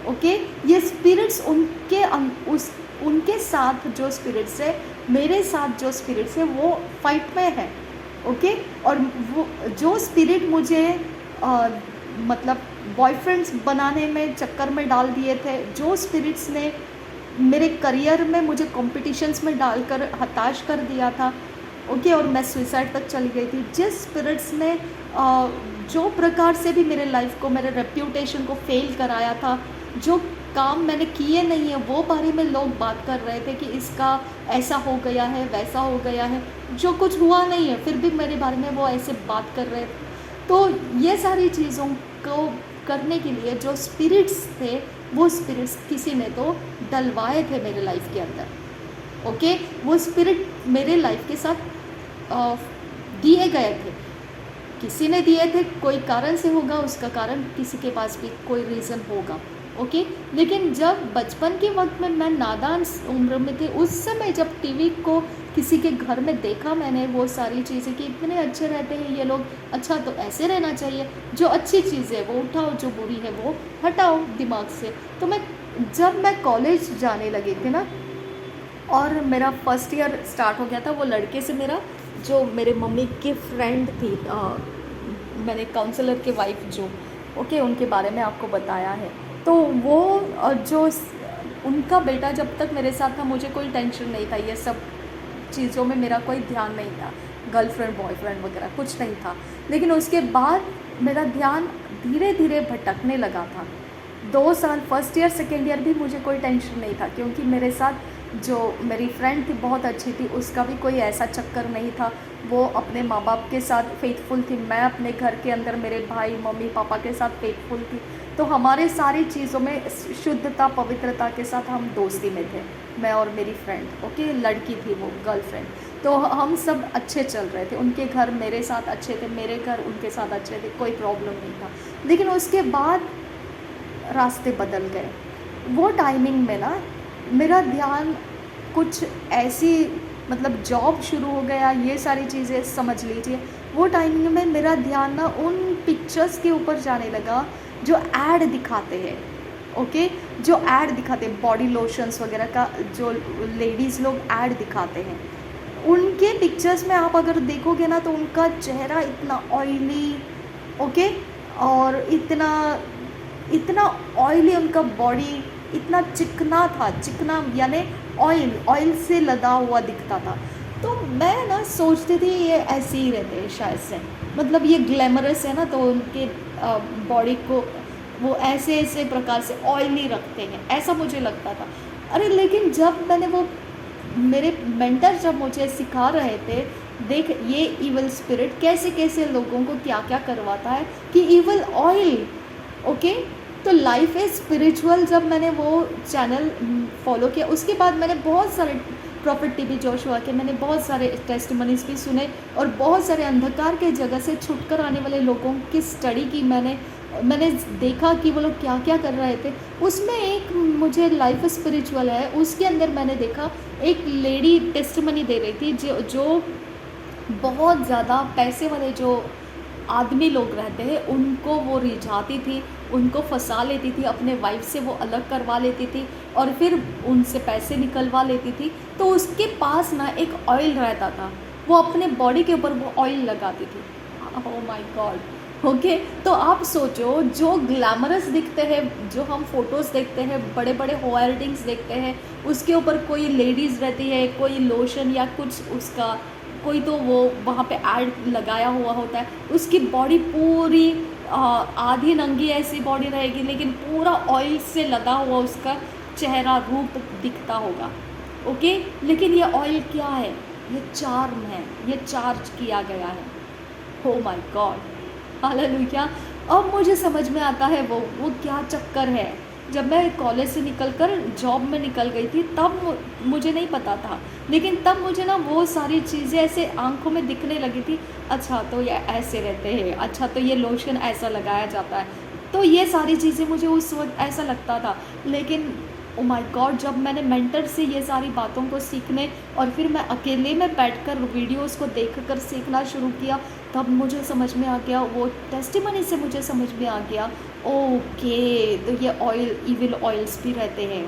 ओके, ये स्पिरिट्स उनके साथ जो स्पिरिट्स है, मेरे साथ जो स्पिरिट्स है वो फाइट में है। ओके, और वो जो स्पिरिट मुझे मतलब बॉयफ्रेंड्स बनाने में चक्कर में डाल दिए थे, जो स्पिरिट्स ने मेरे करियर में मुझे कॉम्पिटिशन्स में डालकर हताश कर दिया था। ओके, और मैं सुसाइड तक चली गई थी, जिस स्पिरिट्स ने जो प्रकार से भी मेरे लाइफ को, मेरे रेप्यूटेशन को फेल कराया था, जो काम मैंने किए नहीं है वो बारे में लोग बात कर रहे थे कि इसका ऐसा हो गया है, वैसा हो गया है, जो कुछ हुआ नहीं है फिर भी मेरे बारे में वो ऐसे बात कर रहे थे। तो ये सारी चीज़ों को करने के लिए जो स्पिरिट्स थे, वो स्पिरिट्स किसी ने तो डलवाए थे मेरे लाइफ के अंदर। ओके, वो स्पिरिट मेरे लाइफ के साथ दिए गए थे, किसी ने दिए थे, कोई कारण से होगा, उसका कारण किसी के पास भी कोई रीज़न होगा। ओके, लेकिन जब बचपन के वक्त में मैं नादान उम्र में थी, उस समय जब टीवी को किसी के घर में देखा मैंने, वो सारी चीज़ें कि इतने अच्छे रहते हैं ये लोग, अच्छा तो ऐसे रहना चाहिए, जो अच्छी चीज़ है वो उठाओ, जो बुरी है वो हटाओ दिमाग से। तो जब मैं कॉलेज जाने लगी थी ना, और मेरा फर्स्ट ईयर स्टार्ट हो गया था, वो लड़के से मेरा, जो मेरे मम्मी की फ्रेंड थी, मैंने काउंसलर के वाइफ जो, ओके, उनके बारे में आपको बताया है। तो वो जो उनका बेटा जब तक मेरे साथ था मुझे कोई टेंशन नहीं था, ये सब चीज़ों में मेरा कोई ध्यान नहीं था, गर्लफ्रेंड बॉयफ्रेंड वगैरह कुछ नहीं था। लेकिन उसके बाद मेरा ध्यान धीरे धीरे भटकने लगा था। 2 साल फर्स्ट ईयर सेकेंड ईयर भी मुझे कोई टेंशन नहीं था, क्योंकि मेरे साथ जो मेरी फ्रेंड थी बहुत अच्छी थी, उसका भी कोई ऐसा चक्कर नहीं था, वो अपने माँ बाप के साथ फेथफुल थी, मैं अपने घर के अंदर मेरे भाई मम्मी पापा के साथ फेथफुल थी। तो हमारे सारी चीज़ों में शुद्धता पवित्रता के साथ हम दोस्ती में थे, मैं और मेरी फ्रेंड। ओके, लड़की थी वो, गर्लफ्रेंड। तो हम सब अच्छे चल रहे थे, उनके घर मेरे साथ अच्छे थे, मेरे घर उनके साथ अच्छे थे, कोई प्रॉब्लम नहीं था। लेकिन उसके बाद रास्ते बदल गए। वो टाइमिंग में ना मेरा ध्यान कुछ ऐसी, मतलब जॉब शुरू हो गया, ये सारी चीज़ें समझ लीजिए। वो टाइमिंग में मेरा ध्यान ना उन पिक्चर्स के ऊपर जाने लगा जो ऐड दिखाते हैं। ओके, जो ऐड दिखाते हैं बॉडी लोशंस वगैरह का, जो लेडीज़ लोग ऐड दिखाते हैं, उनके पिक्चर्स में आप अगर देखोगे ना तो उनका चेहरा इतना ऑयली, ओके, और इतना ऑयली, उनका बॉडी इतना चिकना था, चिकना यानी ऑयल से लदा हुआ दिखता था। तो मैं ना सोचती थी ये ऐसे ही रहते हैं शायद से, मतलब ये ग्लैमरस है ना, तो उनके बॉडी को वो ऐसे ऐसे प्रकार से ऑयली रखते हैं, ऐसा मुझे लगता था। अरे लेकिन जब मैंने वो, मेरे मेंटर जब मुझे सिखा रहे थे, देख ये इवल स्पिरिट कैसे कैसे लोगों को क्या क्या करवाता है, कि इवल ऑयल। ओके, तो लाइफ इज स्पिरिचुअल, जब मैंने वो चैनल फॉलो किया उसके बाद मैंने बहुत सारे प्रॉफिट टीबी जोशुआ के मैंने बहुत सारे टेस्टिमनीज भी सुने और बहुत सारे अंधकार के जगह से छुटकर आने वाले लोगों की स्टडी की मैंने देखा कि वो लोग क्या क्या कर रहे थे। उसमें एक मुझे लाइफ स्पिरिचुअल है, उसके अंदर मैंने देखा एक लेडी टेस्टिमनी दे रही थी जो बहुत ज़्यादा पैसे वाले जो आदमी लोग रहते हैं उनको वो रिझाती थी, उनको फंसा लेती थी, अपने वाइफ से वो अलग करवा लेती थी और फिर उनसे पैसे निकलवा लेती थी। तो उसके पास ना एक ऑयल रहता था, वो अपने बॉडी के ऊपर वो ऑयल लगाती थी। Oh my God. ओके, तो आप सोचो जो ग्लैमरस दिखते हैं, जो हम फोटोज़ देखते हैं, बड़े बड़े होर्डिंग्स देखते हैं, उसके ऊपर कोई लेडीज़ रहती है, कोई लोशन या कुछ उसका कोई तो वो वहाँ पे ऐड लगाया हुआ होता है, उसकी बॉडी पूरी आधी नंगी ऐसी बॉडी रहेगी लेकिन पूरा ऑयल से लदा हुआ उसका चेहरा रूप दिखता होगा। ओके, लेकिन ये ऑयल क्या है? ये चार्म है, ये चार्ज किया गया है। हो माय गॉड, हालेलुया। अब मुझे समझ में आता है वो क्या चक्कर है। जब मैं कॉलेज से निकलकर जॉब में निकल गई थी तब मुझे नहीं पता था, लेकिन तब मुझे ना वो सारी चीज़ें ऐसे आंखों में दिखने लगी थी। अच्छा तो ये ऐसे रहते हैं, अच्छा तो ये लोशन ऐसा लगाया जाता है, तो ये सारी चीज़ें मुझे उस वक्त ऐसा लगता था। लेकिन ओ माय गॉड, जब मैंने मेंटर से ये सारी बातों को सीखने और फिर मैं अकेले में बैठकर वीडियोस को देखकर सीखना शुरू किया, तब मुझे समझ में आ गया, वो टेस्टिमनी से मुझे समझ में आ गया, ओके तो ये ऑयल इविल ऑयल्स भी रहते हैं।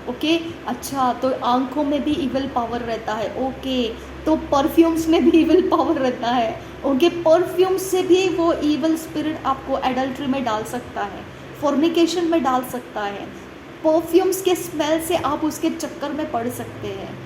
ओके, अच्छा तो आंखों में भी इविल पावर रहता है। ओके, तो परफ्यूम्स में भी इविल पावर रहता है। ओके, परफ्यूम से भी वो इविल स्पिरिट आपको एडल्ट्री में डाल सकता है, फॉर्निकेशन में डाल सकता है। परफ्यूम्स के स्मेल से आप उसके चक्कर में पड़ सकते हैं।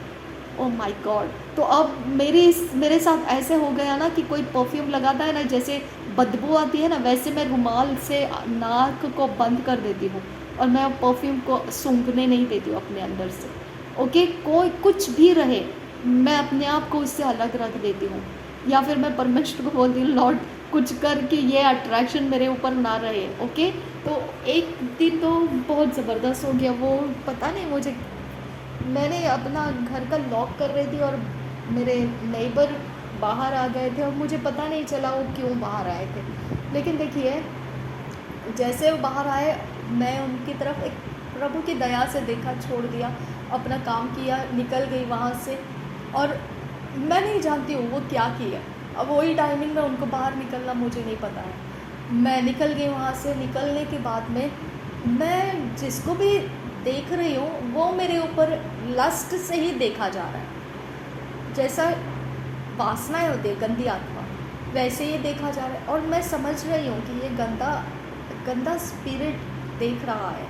Oh my God. तो अब मेरे साथ ऐसे हो गया ना कि कोई परफ्यूम लगाता है ना, जैसे बदबू आती है ना, वैसे मैं रुमाल से नाक को बंद कर देती हूँ और मैं परफ्यूम को सूंघने नहीं देती हूँ अपने अंदर से। ओके, कोई कुछ भी रहे मैं अपने आप को उससे अलग रख देती हूँ, या फिर मैं परमेश्वर को बोलती हूँ लॉर्ड कुछ कर कि ये अट्रैक्शन मेरे ऊपर ना रहे। ओके, तो एक दिन तो बहुत ज़बरदस्त हो गया वो, पता नहीं मुझे, मैंने अपना घर का लॉक कर रही थी और मेरे नेबर बाहर आ गए थे और मुझे पता नहीं चला वो क्यों बाहर आए थे। लेकिन देखिए, जैसे वो बाहर आए मैं उनकी तरफ एक प्रभु की दया से देखा, छोड़ दिया, अपना काम किया, निकल गई वहाँ से। और मैं नहीं जानती हूँ वो क्या किया, अब वही टाइमिंग में उनको बाहर निकलना मुझे नहीं पता है। मैं निकल गई वहाँ से। निकलने के बाद में मैं जिसको भी देख रही हूँ वो मेरे ऊपर लस्ट से ही देखा जा रहा है, जैसा वासनाएं होती है गंदी आत्मा, वैसे ही देखा जा रहा है। और मैं समझ रही हूँ कि ये गंदा स्पिरिट देख रहा है।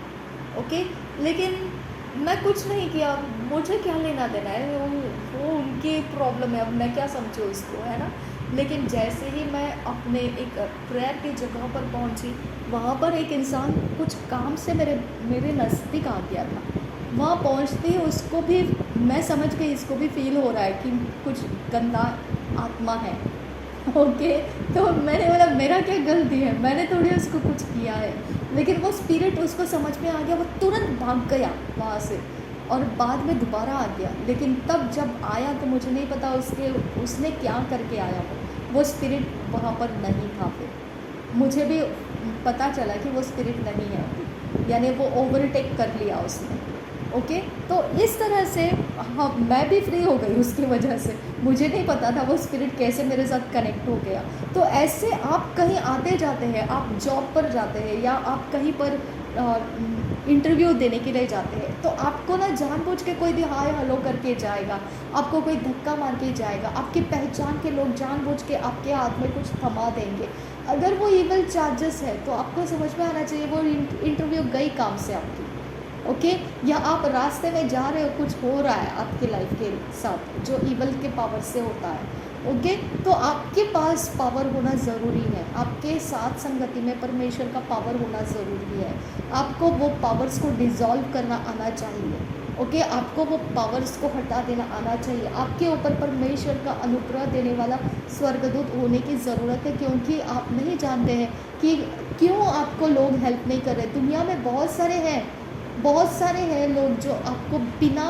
ओके, लेकिन मैं कुछ नहीं किया, मुझे क्या लेना देना है, वो उनकी प्रॉब्लम है, अब मैं क्या समझूँ उसको, है ना। लेकिन जैसे ही मैं अपने एक प्रेयर की जगह पर पहुंची, वहाँ पर एक इंसान कुछ काम से मेरे नज़दीक आ गया था। वहाँ पहुँचते ही उसको भी मैं समझ गई, इसको भी फील हो रहा है कि कुछ गंदा आत्मा है। ओके, तो मैंने बोला मेरा क्या गलती है, मैंने थोड़ी उसको कुछ किया है। लेकिन वो स्पिरिट उसको समझ में आ गया, वो तुरंत भाग गया वहाँ से और बाद में दोबारा आ गया। लेकिन तब जब आया तो मुझे नहीं पता उसने क्या करके आया, वो स्पिरिट वहाँ पर नहीं था। फिर मुझे भी पता चला कि वो स्पिरिट नहीं है, यानी वो ओवरटेक कर लिया उसने। ओके, तो इस तरह से हाँ, मैं भी फ्री हो गई उसकी वजह से। मुझे नहीं पता था वो स्पिरिट कैसे मेरे साथ कनेक्ट हो गया। तो ऐसे आप कहीं आते जाते हैं, आप जॉब पर जाते हैं या आप कहीं पर इंटरव्यू देने के लिए जाते हैं, तो आपको ना जानबूझ के कोई भी हाय हेलो करके जाएगा, आपको कोई धक्का मार के जाएगा, आपकी पहचान के लोग जानबूझ के आपके हाथ में कुछ थमा देंगे। अगर वो इविल चार्जेस है तो आपको समझ में आना चाहिए वो इंटरव्यू गई काम से आपकी। ओके, या आप रास्ते में जा रहे हो, कुछ हो रहा है आपकी लाइफ के साथ जो इविल के पावर से होता है। ओके, तो आपके पास पावर होना ज़रूरी है, आपके साथ संगति में परमेश्वर का पावर होना ज़रूरी है। आपको वो पावर्स को डिज़ोल्व करना आना चाहिए। ओके, आपको वो पावर्स को हटा देना आना चाहिए। आपके ऊपर परमेश्वर का अनुग्रह देने वाला स्वर्गदूत होने की ज़रूरत है, क्योंकि आप नहीं जानते हैं कि क्यों आपको लोग हेल्प नहीं कर रहे। दुनिया में बहुत सारे हैं लोग जो आपको बिना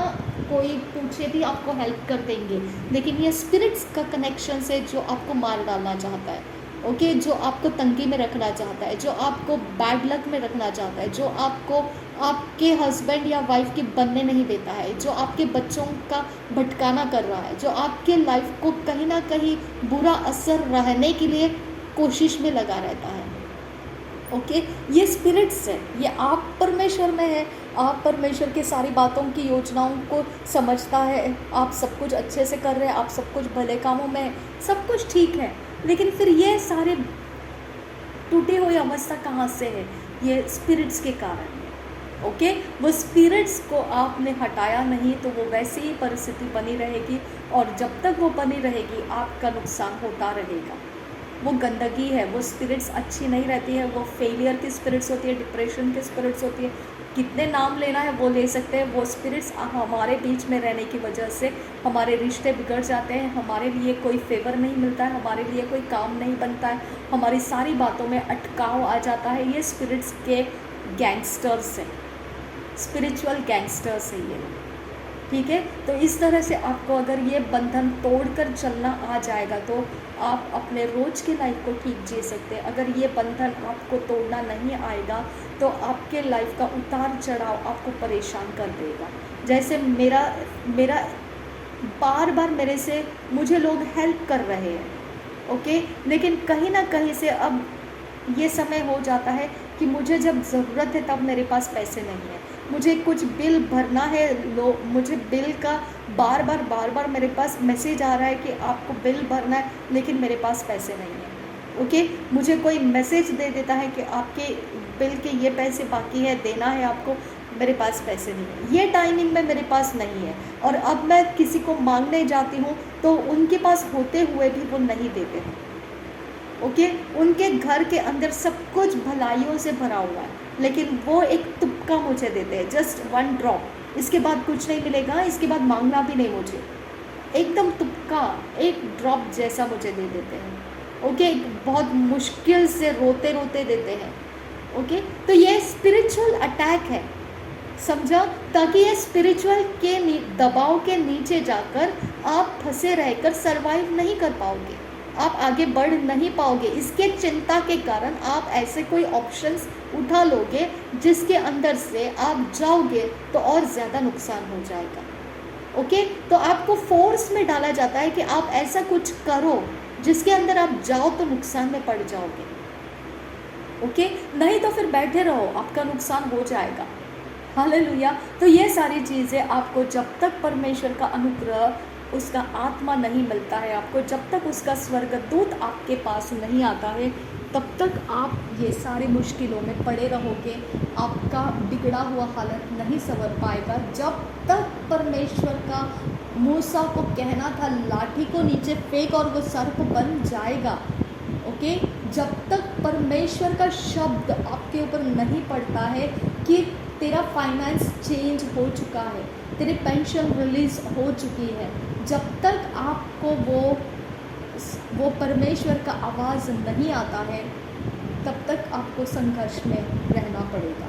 कोई पूछे भी आपको हेल्प कर देंगे, लेकिन ये स्पिरिट्स का कनेक्शन से जो आपको मार डालना चाहता है, ओके, जो आपको तंगी में रखना चाहता है, जो आपको बैड लक में रखना चाहता है, जो आपको आपके हस्बैंड या वाइफ की बनने नहीं देता है, जो आपके बच्चों का भटकाना कर रहा है, जो आपके लाइफ को कहीं ना कहीं बुरा असर रहने के लिए कोशिश में लगा रहता है, ओके, ये स्पिरिट्स है, ये आप परमेश्वर में है, आप परमेश्वर की सारी बातों की योजनाओं को समझता है, आप सब कुछ अच्छे से कर रहे हैं, आप सब कुछ भले कामों में, सब कुछ ठीक है, लेकिन फिर ये सारे टूटी हुई अवस्था कहाँ से है? ये स्पिरिट्स के कारण है, ओके। वो स्पिरिट्स को आपने हटाया नहीं तो वो वैसी ही परिस्थिति बनी रहेगी, और जब तक वो बनी रहेगी आपका नुकसान होता रहेगा। वो गंदगी है, वो स्पिरिट्स अच्छी नहीं रहती है, वो फेलियर की स्पिरिट्स होती है, डिप्रेशन की स्पिरिट्स होती है, कितने नाम लेना है वो ले सकते हैं। वो स्पिरिट्स हमारे बीच में रहने की वजह से हमारे रिश्ते बिगड़ जाते हैं, हमारे लिए कोई फेवर नहीं मिलता है, हमारे लिए कोई काम नहीं बनता है, हमारी सारी बातों में अटकाव आ जाता है। ये स्पिरिट्स के गैंगस्टर्स हैं, स्पिरिचुअल गैंगस्टर्स हैं ये, ठीक है। तो इस तरह से आपको अगर ये बंधन तोड़कर चलना आ जाएगा तो आप अपने रोज़ की लाइफ को ठीक जी सकते हैं। अगर ये बंधन आपको तोड़ना नहीं आएगा तो आपके लाइफ का उतार चढ़ाव आपको परेशान कर देगा। जैसे मेरा बार बार मुझे लोग हेल्प कर रहे हैं, ओके, लेकिन कहीं ना कहीं से अब ये समय हो जाता है कि मुझे जब ज़रूरत है तब मेरे पास पैसे नहीं है, मुझे कुछ बिल भरना है, मुझे बिल का बार बार मेरे पास मैसेज आ रहा है कि आपको बिल भरना है, लेकिन मेरे पास पैसे नहीं है, ओके। मुझे कोई मैसेज दे देता है कि आपके बिल के ये पैसे बाकी है, देना है आपको, मेरे पास पैसे नहीं है, ये टाइमिंग में मेरे पास नहीं है, और अब मैं किसी को मांगने जाती हूँ तो उनके पास होते हुए भी वो नहीं देते हैं, ओके। उनके घर के अंदर सब कुछ भलाइयों से भरा हुआ है, लेकिन वो एक तुक्का मुझे देते हैं, जस्ट 1 ड्रॉप, इसके बाद कुछ नहीं मिलेगा, इसके बाद मांगना भी नहीं मुझे, एकदम तुक्का 1 ड्रॉप जैसा मुझे दे देते हैं, ओके। बहुत मुश्किल से रोते रोते देते हैं, ओके। तो ये स्पिरिचुअल अटैक है, समझा, ताकि ये स्पिरिचुअल के दबाव के नीचे जाकर आप फंसे रहकर सरवाइव नहीं कर पाओगे, आप आगे बढ़ नहीं पाओगे। इसके चिंता के कारण आप ऐसे कोई ऑप्शंस उठा लोगे जिसके अंदर से आप जाओगे तो और ज़्यादा नुकसान हो जाएगा, ओके। तो आपको फोर्स में डाला जाता है कि आप ऐसा कुछ करो जिसके अंदर आप जाओ तो नुकसान में पड़ जाओगे, ओके, नहीं तो फिर बैठे रहो, आपका नुकसान हो जाएगा। हालेलुया। तो ये सारी चीज़ें आपको जब तक परमेश्वर का अनुग्रह, उसका आत्मा नहीं मिलता है आपको, जब तक उसका स्वर्गदूत आपके पास नहीं आता है, तब तक आप ये सारी मुश्किलों में पड़े रहोगे, आपका बिगड़ा हुआ हालत नहीं संवर पाएगा। जब तक परमेश्वर का मूसा को कहना था लाठी को नीचे फेंक और वो सर्प बन जाएगा, ओके, जब तक परमेश्वर का शब्द आपके ऊपर नहीं पड़ता है कि तेरा फाइनेंस चेंज हो चुका है, तेरी पेंशन रिलीज़ हो चुकी है, जब तक आपको वो परमेश्वर का आवाज़ नहीं आता है, तब तक आपको संघर्ष में रहना पड़ेगा,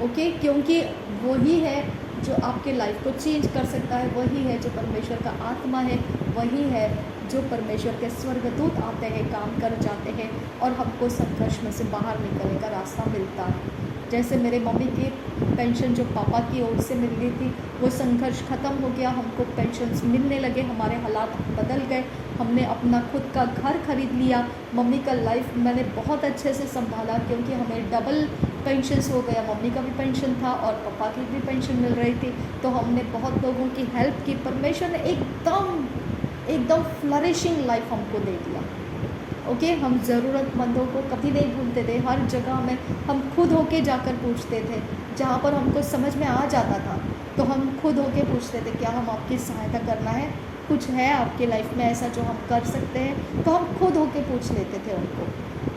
ओके। क्योंकि वही है जो आपके लाइफ को चेंज कर सकता है, वही है जो परमेश्वर का आत्मा है, वही है जो परमेश्वर के स्वर्गदूत आते हैं, काम कर जाते हैं और हमको संघर्ष में से बाहर निकलने का रास्ता मिलता है। जैसे मेरे मम्मी की पेंशन जो पापा की ओर से मिल रही थी, वो संघर्ष ख़त्म हो गया, हमको पेंशन्स मिलने लगे, हमारे हालात बदल गए, हमने अपना खुद का घर खरीद लिया, मम्मी का लाइफ मैंने बहुत अच्छे से संभाला, क्योंकि हमें डबल पेंशन्स हो गया, मम्मी का भी पेंशन था और पापा की भी पेंशन मिल रही थी, तो हमने बहुत लोगों की हेल्प की, परमेश्वर ने एकदम फ्लरिशिंग लाइफ हमको दे दिया, ओके। हम ज़रूरतमंदों को कभी नहीं भूलते थे, हर जगह में हम खुद होके जाकर पूछते थे, जहाँ पर हमको समझ में आ जाता था तो हम खुद होके पूछते थे क्या हम आपकी सहायता करना है, कुछ है आपकी लाइफ में ऐसा जो हम कर सकते हैं, तो हम खुद होके पूछ लेते थे उनको,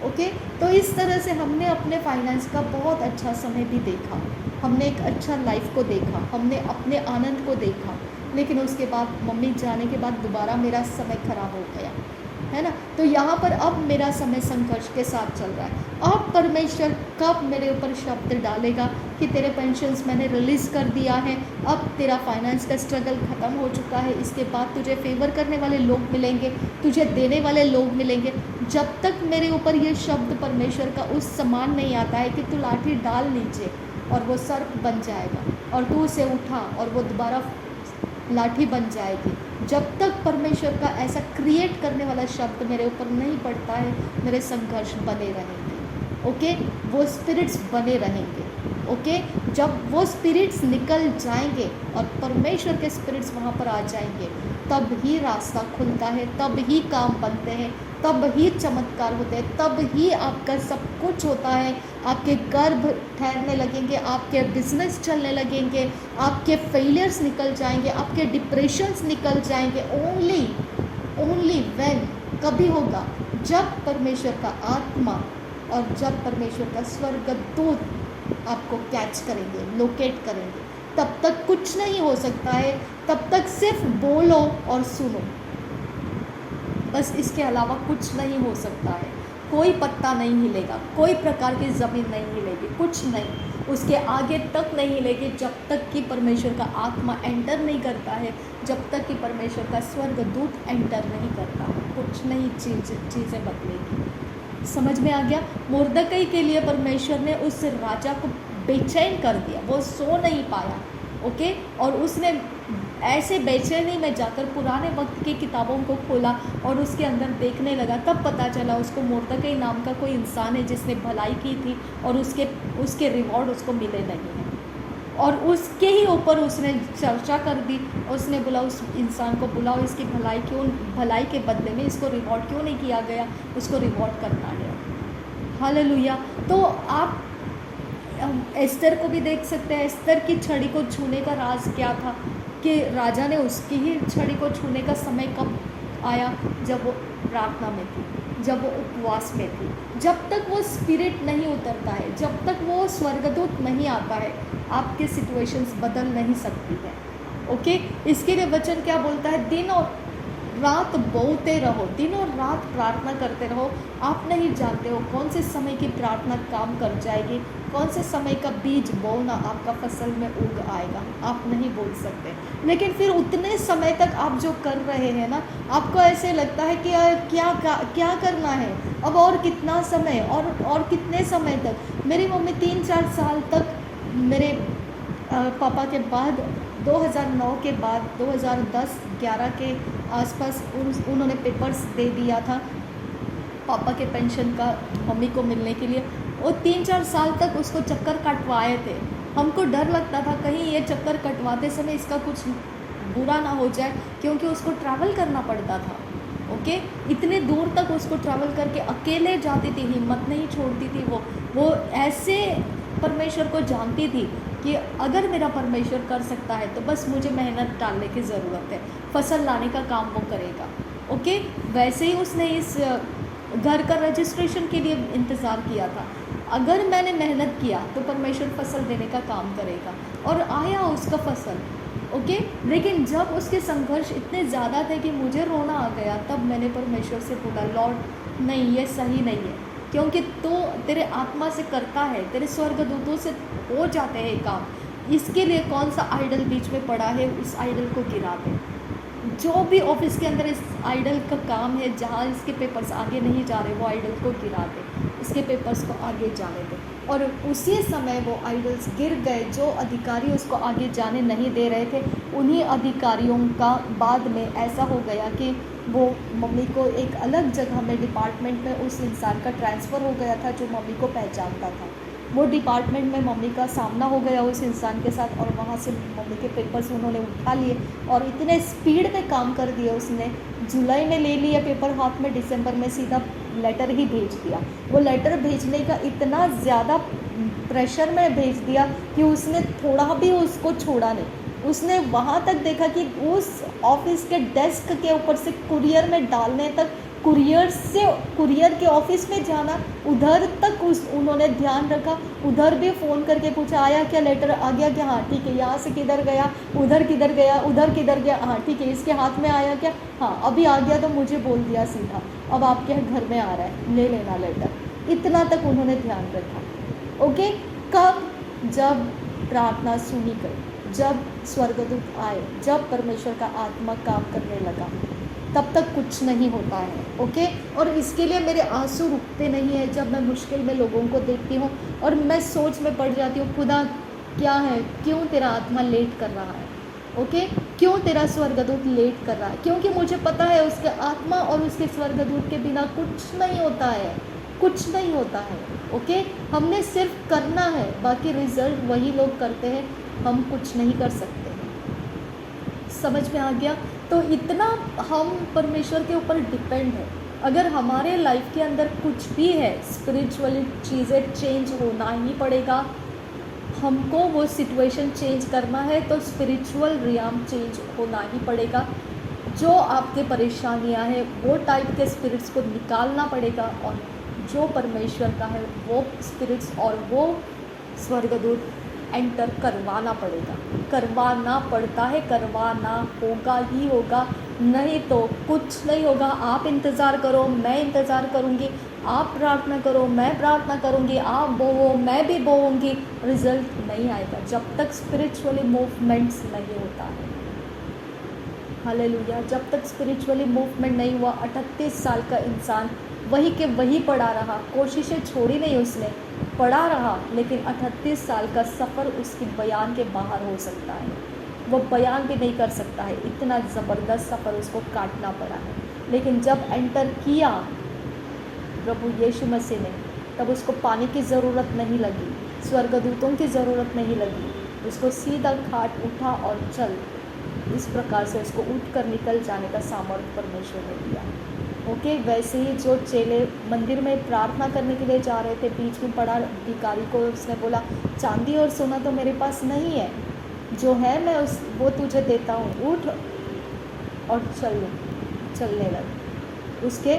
ओके। तो इस तरह से हमने अपने फाइनेंस का बहुत अच्छा समय भी देखा, हमने एक अच्छा लाइफ को देखा, हमने अपने आनंद को देखा, लेकिन उसके बाद मम्मी जाने के बाद दोबारा मेरा समय ख़राब हो गया, है ना। तो यहाँ पर अब मेरा समय संघर्ष के साथ चल रहा है। अब परमेश्वर कब मेरे ऊपर शब्द डालेगा कि तेरे पेंशन्स मैंने रिलीज़ कर दिया है, अब तेरा फाइनेंस का स्ट्रगल ख़त्म हो चुका है, इसके बाद तुझे फेवर करने वाले लोग मिलेंगे, तुझे देने वाले लोग मिलेंगे। जब तक मेरे ऊपर ये शब्द परमेश्वर का उस समान नहीं आता है कि तू लाठी डाल नीचे और वो सर्प बन जाएगा और तू उसे उठा और वो दोबारा लाठी बन जाएगी, जब तक परमेश्वर का ऐसा क्रिएट करने वाला शब्द मेरे ऊपर नहीं पड़ता है, मेरे संघर्ष बने रहेंगे। ओके, वो स्पिरिट्स बने रहेंगे। ओके, जब वो स्पिरिट्स निकल जाएंगे और परमेश्वर के स्पिरिट्स वहाँ पर आ जाएंगे, तब ही रास्ता खुलता है, तब ही काम बनते हैं, तब ही चमत्कार होते हैं, तब ही आपका सब कुछ होता है। आपके गर्भ ठहरने लगेंगे, आपके बिजनेस चलने लगेंगे, आपके फेलियर्स निकल जाएंगे, आपके डिप्रेशंस निकल जाएंगे। ओनली व्हेन, कभी होगा जब परमेश्वर का आत्मा और जब परमेश्वर का स्वर्गदूत आपको कैच करेंगे, लोकेट करेंगे, तब तक कुछ नहीं हो सकता है। तब तक सिर्फ बोलो और सुनो, बस इसके अलावा कुछ नहीं हो सकता है। कोई पत्ता नहीं हिलेगा, कोई प्रकार की ज़मीन नहीं हिलेगी, कुछ नहीं, उसके आगे तक नहीं हिलेगी जब तक कि परमेश्वर का आत्मा एंटर नहीं करता है, जब तक कि परमेश्वर का स्वर्गदूत एंटर नहीं करता है, कुछ नहीं चीज़ें बदलेगी। समझ में आ गया। मुर्दकई के लिए परमेश्वर ने उस राजा को बेचैन कर दिया, वो सो नहीं पाया। ओके, और उसने ऐसे बेचैनी में जाकर पुराने वक्त की किताबों को खोला और उसके अंदर देखने लगा, तब पता चला उसको मुर्दकई नाम का कोई इंसान है जिसने भलाई की थी और उसके रिवॉर्ड उसको मिले नहीं हैं। और उसके ही ऊपर उसने चर्चा कर दी, उसने बोला उस इंसान को बुलाओ, इसकी भलाई के बदले में इसको रिवॉर्ड क्यों नहीं किया गया, उसको रिवॉर्ड करना गया। हालेलुया। तो आप एस्तर को भी देख सकते हैं। एस्तर की छड़ी को छूने का राज क्या था कि राजा ने उसकी ही छड़ी को छूने का समय कब आया, जब वो प्रार्थना में थी, जब वो उपवास में थी। जब तक वो स्पिरिट नहीं उतरता है, जब तक वो स्वर्गदूत नहीं आता है, आपके सिचुएशंस बदल नहीं सकती है। ओके, इसके लिए वचन क्या बोलता है, दिन और रात बोलते रहो, दिन और रात प्रार्थना करते रहो। आप नहीं जानते हो कौन से समय की प्रार्थना काम कर जाएगी, कौन से समय का बीज बोना आपका फसल में उग आएगा, आप नहीं बोल सकते। लेकिन फिर उतने समय तक आप जो कर रहे हैं ना, आपको ऐसे लगता है कि क्या करना है, अब और कितना समय और कितने समय तक। मेरी मम्मी 3-4 साल तक मेरे पापा के बाद 2009 के बाद 2010-11 के आसपास उन्होंने पेपर्स दे दिया था पापा के पेंशन का मम्मी को मिलने के लिए। वो 3-4 साल तक उसको चक्कर कटवाए थे। हमको डर लगता था कहीं ये चक्कर कटवाते समय इसका कुछ बुरा ना हो जाए, क्योंकि उसको ट्रैवल करना पड़ता था। ओके, इतने दूर तक उसको ट्रैवल करके अकेले जाती थी, हिम्मत नहीं छोड़ती थी। वो ऐसे परमेश्वर को जानती थी कि अगर मेरा परमेश्वर कर सकता है तो बस मुझे मेहनत डालने की ज़रूरत है, फसल लाने का काम वो करेगा। ओके, वैसे ही उसने इस घर का रजिस्ट्रेशन के लिए इंतज़ार किया था। अगर मैंने मेहनत किया तो परमेश्वर फसल देने का काम करेगा, और आया उसका फसल। ओके, लेकिन जब उसके संघर्ष इतने ज़्यादा थे कि मुझे रोना आ गया, तब मैंने परमेश्वर से बोला, लॉर्ड नहीं, ये सही नहीं है, क्योंकि तो तेरे आत्मा से करता है, तेरे स्वर्गदूतों से हो जाते हैं काम। इसके लिए कौन सा आइडल बीच में पड़ा है, उस आइडल को गिरा दे। जो भी ऑफिस के अंदर इस आइडल का काम है, जहाँ इसके पेपर्स आगे नहीं जा रहे, वो आइडल को गिरा दे, इसके पेपर्स को आगे जाने दे। और उसी समय वो आइडल्स गिर गए। जो अधिकारी उसको आगे जाने नहीं दे रहे थे, उन्हीं अधिकारियों का बाद में ऐसा हो गया कि वो मम्मी को एक अलग जगह में डिपार्टमेंट में उस इंसान का ट्रांसफ़र हो गया था जो मम्मी को पहचानता था। वो डिपार्टमेंट में मम्मी का सामना हो गया उस इंसान के साथ, और वहाँ से मम्मी के पेपर्स उन्होंने उठा लिए और इतने स्पीड में काम कर दिया। उसने जुलाई में ले लिया पेपर हाथ में, दिसंबर में सीधा लेटर ही भेज दिया। वो लेटर भेजने का इतना ज़्यादा प्रेशर में भेज दिया कि उसने थोड़ा भी उसको छोड़ा नहीं। उसने वहाँ तक देखा कि उस ऑफिस के डेस्क के ऊपर से कुरियर में डालने तक, कुरियर के ऑफिस में जाना, उधर तक उन्होंने ध्यान रखा। उधर भी फ़ोन करके पूछा, आया क्या लेटर, आ गया क्या, हाँ ठीक है, यहाँ से किधर गया, उधर किधर गया, उधर किधर गया, हाँ ठीक है, इसके हाथ में आया क्या, हाँ अभी आ गया तो मुझे बोल दिया सीधा। अब आपके घर में आ रहा है, ले लेना लेटर। इतना तक उन्होंने ध्यान रखा। ओके, कब? जब प्रार्थना सुनी गई, जब स्वर्गदूत आए, जब परमेश्वर का आत्मा काम करने लगा, तब तक कुछ नहीं होता है। ओके, और इसके लिए मेरे आंसू रुकते नहीं है जब मैं मुश्किल में लोगों को देखती हूँ और मैं सोच में पड़ जाती हूँ, खुदा क्या है, क्यों तेरा आत्मा लेट कर रहा है? ओके, क्यों तेरा स्वर्गदूत लेट कर रहा है? क्योंकि मुझे पता है उसके आत्मा और उसके स्वर्गदूत के बिना कुछ नहीं होता है, कुछ नहीं होता है। ओके, हमने सिर्फ करना है, बाकी रिजल्ट वही लोग करते हैं, हम कुछ नहीं कर सकते। समझ में आ गया? तो इतना हम परमेश्वर के ऊपर डिपेंड है। अगर हमारे लाइफ के अंदर कुछ भी है, स्पिरिचुअली चीज़ें चेंज होना ही पड़ेगा। हमको वो सिचुएशन चेंज करना है तो स्पिरिचुअल रियाम चेंज होना ही पड़ेगा। जो आपके परेशानियां हैं वो टाइप के स्पिरिट्स को निकालना पड़ेगा और जो परमेश्वर का है वो स्पिरिट्स और वो स्वर्गदूत एंटर करवाना पड़ेगा, करवाना पड़ता है, करवाना होगा ही होगा, नहीं तो कुछ नहीं होगा। आप इंतज़ार करो, मैं इंतज़ार करूँगी, आप प्रार्थना करो, मैं प्रार्थना करूँगी, आप बोवो, मैं भी बोऊँगी, रिजल्ट नहीं आएगा जब तक स्पिरिचुअली मूवमेंट्स नहीं होता है। हालेलुया, जब तक स्पिरिचुअली मूवमेंट नहीं हुआ, 38 साल का इंसान वही के वही पड़ा रहा, कोशिशें छोड़ी नहीं उसने, पड़ा रहा, लेकिन 38 साल का सफ़र उसकी बयान के बाहर हो सकता है। वो बयान भी नहीं कर सकता है, इतना ज़बरदस्त सफ़र उसको काटना पड़ा है। लेकिन जब एंटर किया प्रभु यीशु मसीह ने, तब उसको पानी की ज़रूरत नहीं लगी, स्वर्गदूतों की ज़रूरत नहीं लगी, उसको सीधा खाट उठा और चल। इस प्रकार से उसको उठकर निकल जाने का सामर्थ्य परमेश्वर ने दिया। ओके, वैसे ही जो चेले मंदिर में प्रार्थना करने के लिए जा रहे थे, बीच में पड़ा भिखारी को उसने बोला, चांदी और सोना तो मेरे पास नहीं है, जो है मैं वो तुझे देता हूँ, उठ और चलने लग। उसके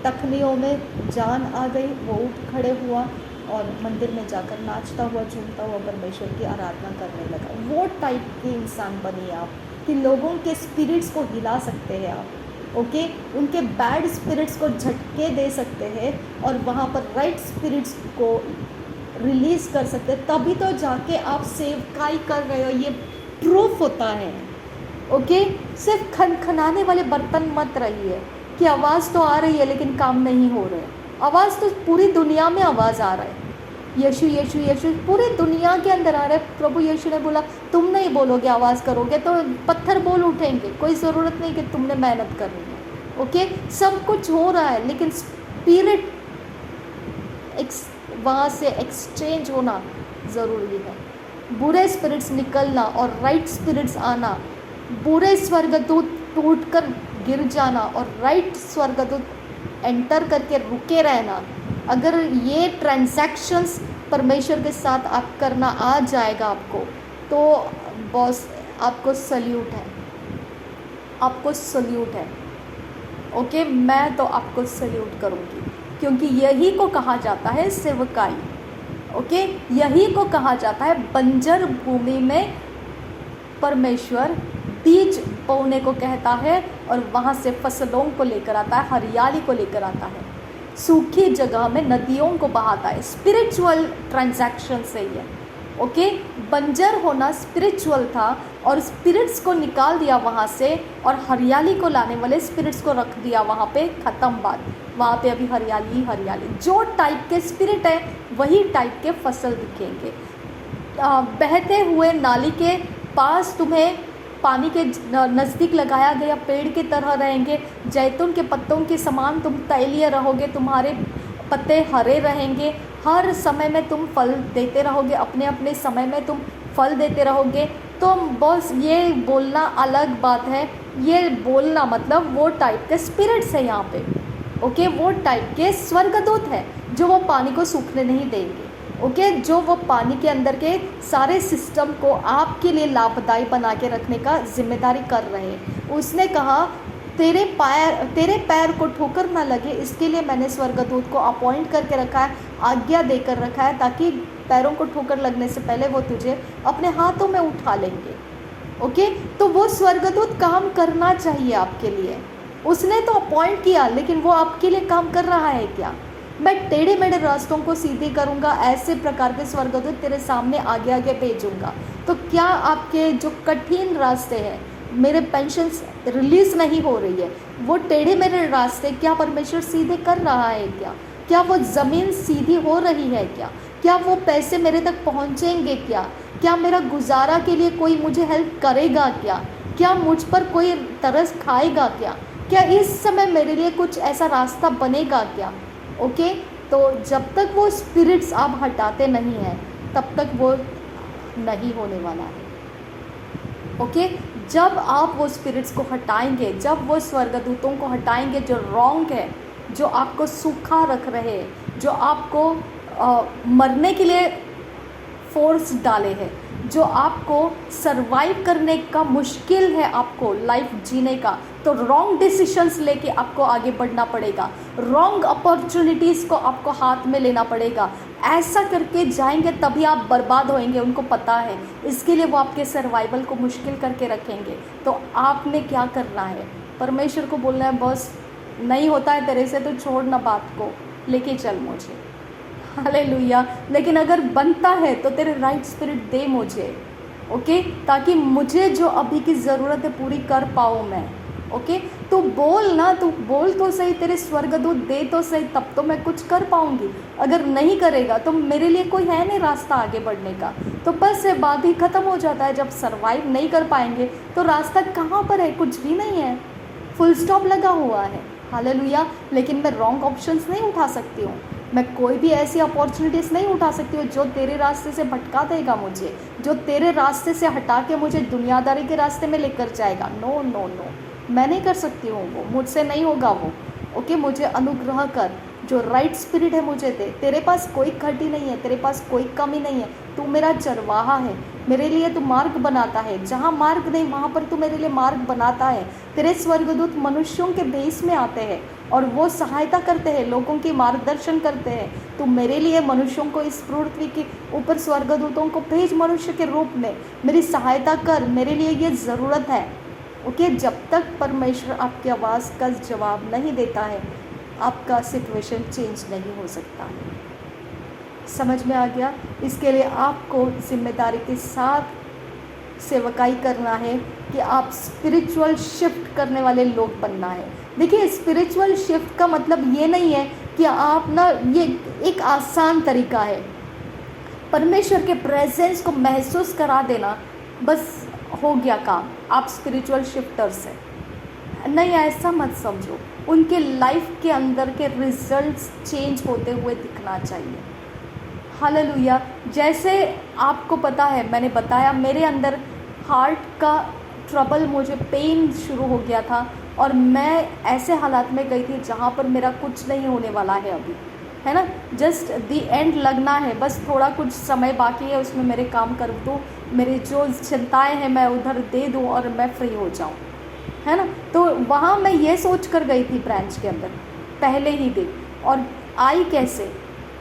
टखनियों में जान आ गई, वो उठ खड़े हुआ और मंदिर में जाकर नाचता हुआ झूमता हुआ परमेश्वर की आराधना करने लगा। वो टाइप के इंसान बनिए आप कि लोगों के स्पिरिट्स को हिला सकते हैं आप। ओके, उनके बैड स्पिरिट्स को झटके दे सकते हैं और वहाँ पर राइट स्पिरिट्स को रिलीज़ कर सकते हैं, तभी तो जाके आप सेवकाई कर रहे हो, ये प्रूफ होता है। ओके, सिर्फ खनखनाने वाले बर्तन मत रहिए कि आवाज़ तो आ रही है लेकिन काम नहीं हो रहे। आवाज़ तो पूरी दुनिया में आवाज़ आ रहा है, यीशु यीशु यीशु पूरी दुनिया के अंदर आ रहा है। प्रभु यीशु ने बोला, तुम नहीं बोलोगे, आवाज़ करोगे तो पत्थर बोल उठेंगे, कोई ज़रूरत नहीं कि तुमने मेहनत करनी है। ओके, सब कुछ हो रहा है लेकिन स्पिरिट वहाँ से एक्सचेंज होना ज़रूरी है। बुरे स्पिरिट्स निकलना और राइट स्पिरिट्स आना, बुरे स्वर्गदूत टूटकर गिर जाना और राइट स्वर्गदूत एंटर करके रुके रहना। अगर ये ट्रांजैक्शंस परमेश्वर के साथ आप करना आ जाएगा आपको, तो बॉस आपको सल्यूट है, आपको सल्यूट है। ओके, मैं तो आपको सल्यूट करूँगी, क्योंकि यही को कहा जाता है सेवकाई। ओके, यही को कहा जाता है बंजर भूमि में परमेश्वर बीज बोने को कहता है और वहाँ से फसलों को लेकर आता है, हरियाली को लेकर आता है, सूखी जगह में नदियों को बहाता है। स्पिरिचुअल ट्रांजैक्शन से ही है। ओके, बंजर होना स्पिरिचुअल था और स्पिरिट्स को निकाल दिया वहाँ से और हरियाली को लाने वाले स्पिरिट्स को रख दिया वहाँ पे, ख़त्म बात। वहाँ पे अभी हरियाली ही हरियाली। जो टाइप के स्पिरिट है वही टाइप के फसल दिखेंगे। बहते हुए नाली के पास तुम्हें पानी के नज़दीक लगाया गया पेड़ की तरह रहेंगे, जैतून के पत्तों के समान तुम तैलीय रहोगे, तुम्हारे पत्ते हरे रहेंगे, हर समय में तुम फल देते रहोगे, अपने अपने समय में तुम फल देते रहोगे। तो बस ये बोलना अलग बात है, ये बोलना मतलब वो टाइप के स्पिरिट्स है यहाँ पे। ओके, वो टाइप के स्वर्गदूत है जो वो पानी को सूखने नहीं देंगे। ओके, जो वो पानी के अंदर के सारे सिस्टम को आपके लिए लाभदायी बना के रखने का जिम्मेदारी कर रहे हैं। उसने कहा तेरे पैर को ठोकर ना लगे, इसके लिए मैंने स्वर्गदूत को अपॉइंट करके रखा है, आज्ञा देकर रखा है, ताकि पैरों को ठोकर लगने से पहले वो तुझे अपने हाथों में उठा लेंगे। ओके, तो वो स्वर्गदूत काम करना चाहिए आपके लिए। उसने तो अपॉइंट किया, लेकिन वो आपके लिए काम कर रहा है क्या? मैं टेढ़े मेढ़े रास्तों को सीधे करूँगा, ऐसे प्रकार के स्वर्गदूत तेरे सामने आगे आगे भेजूँगा। तो क्या आपके जो कठिन रास्ते हैं, मेरे पेंशन रिलीज़ नहीं हो रही है, वो टेढ़े मेढ़े रास्ते क्या परमेश्वर सीधे कर रहा है क्या? क्या वो ज़मीन सीधी हो रही है क्या? क्या वो पैसे मेरे तक पहुँचेंगे क्या? क्या मेरा गुजारा के लिए कोई मुझे हेल्प करेगा क्या? क्या मुझ पर कोई तरस खाएगा क्या? क्या इस समय मेरे लिए कुछ ऐसा रास्ता बनेगा क्या? ओके, तो जब तक वो स्पिरिट्स आप हटाते नहीं हैं, तब तक वो नहीं होने वाला है। ओके, जब आप वो स्पिरिट्स को हटाएंगे, जब वो स्वर्गदूतों को हटाएंगे जो रॉन्ग है, जो आपको सूखा रख रहे हैं, जो आपको मरने के लिए फोर्स डाले हैं, जो आपको सरवाइव करने का मुश्किल है, आपको लाइफ जीने का, तो रॉन्ग डिसीशंस लेके आपको आगे बढ़ना पड़ेगा, रॉन्ग अपॉर्चुनिटीज़ को आपको हाथ में लेना पड़ेगा। ऐसा करके जाएंगे तभी आप बर्बाद होएंगे, उनको पता है। इसके लिए वो आपके सर्वाइवल को मुश्किल करके रखेंगे। तो आपने क्या करना है? परमेश्वर को बोलना है, बस नहीं होता है तेरे से तो छोड़ ना बात को, लेके चल मुझे। हालेलुया। लेकिन अगर बनता है तो तेरे राइट स्पिरिट दे मुझे, ओके, ताकि मुझे जो अभी की ज़रूरत है पूरी कर पाऊँ मैं। ओके, तो बोल ना, तू बोल तो सही, तेरे स्वर्गदूत दे तो सही, तब तो मैं कुछ कर पाऊँगी। अगर नहीं करेगा तो मेरे लिए कोई है नहीं रास्ता आगे बढ़ने का, तो बस ये बात ही ख़त्म हो जाता है। जब सर्वाइव नहीं कर पाएंगे तो रास्ता कहाँ पर है? कुछ भी नहीं है, फुल स्टॉप लगा हुआ है। हालेलुया। लेकिन मैं रॉन्ग ऑप्शंस नहीं उठा सकती हूँ, मैं कोई भी ऐसी अपॉर्चुनिटीज़ नहीं उठा सकती हूँ जो तेरे रास्ते से भटका देगा मुझे, जो तेरे रास्ते से हटा के मुझे दुनियादारी के रास्ते में लेकर जाएगा। नो नो नो, मैं नहीं कर सकती हूँ, वो मुझसे नहीं होगा वो। ओके, मुझे अनुग्रह कर, जो राइट स्पिरिट है मुझे दे। तेरे पास कोई घटी नहीं है, तेरे पास कोई कमी नहीं है, तू मेरा चरवाहा है, मेरे लिए तू मार्ग बनाता है। जहाँ मार्ग नहीं वहाँ पर तू मेरे लिए मार्ग बनाता है। तेरे स्वर्गदूत मनुष्यों के भेष में आते हैं और वो सहायता करते हैं, लोगों की मार्गदर्शन करते हैं। तू मेरे लिए मनुष्यों को, इस पृथ्वी के ऊपर स्वर्गदूतों को भेज मनुष्य के रूप में, मेरी सहायता कर, मेरे लिए ये ज़रूरत है। ओके, जब तक परमेश्वर आपकी आवाज़ का जवाब नहीं देता है, आपका सिचुएशन चेंज नहीं हो सकता। समझ में आ गया? इसके लिए आपको जिम्मेदारी के साथ सेवकाई करना है कि आप स्पिरिचुअल शिफ्ट करने वाले लोग बनना है। देखिए, स्पिरिचुअल शिफ्ट का मतलब ये नहीं है कि आप ना, ये एक आसान तरीका है परमेश्वर के प्रेजेंस को महसूस करा देना, बस हो गया काम, आप स्पिरिचुअल शिफ्टर्स हैं। नहीं, ऐसा मत समझो। उनके लाइफ के अंदर के रिजल्ट्स चेंज होते हुए दिखना चाहिए। हालेलुया। जैसे आपको पता है, मैंने बताया मेरे अंदर हार्ट का ट्रबल, मुझे पेन शुरू हो गया था और मैं ऐसे हालात में गई थी जहाँ पर मेरा कुछ नहीं होने वाला है अभी, है ना, जस्ट दी एंड लगना है, बस थोड़ा कुछ समय बाकी है, उसमें मेरे काम कर दूँ, मेरी जो चिंताएं हैं मैं उधर दे दूँ और मैं फ्री हो जाऊँ, है ना। तो वहाँ मैं ये सोच कर गई थी ब्रांच के अंदर पहले ही दिन, और आई कैसे,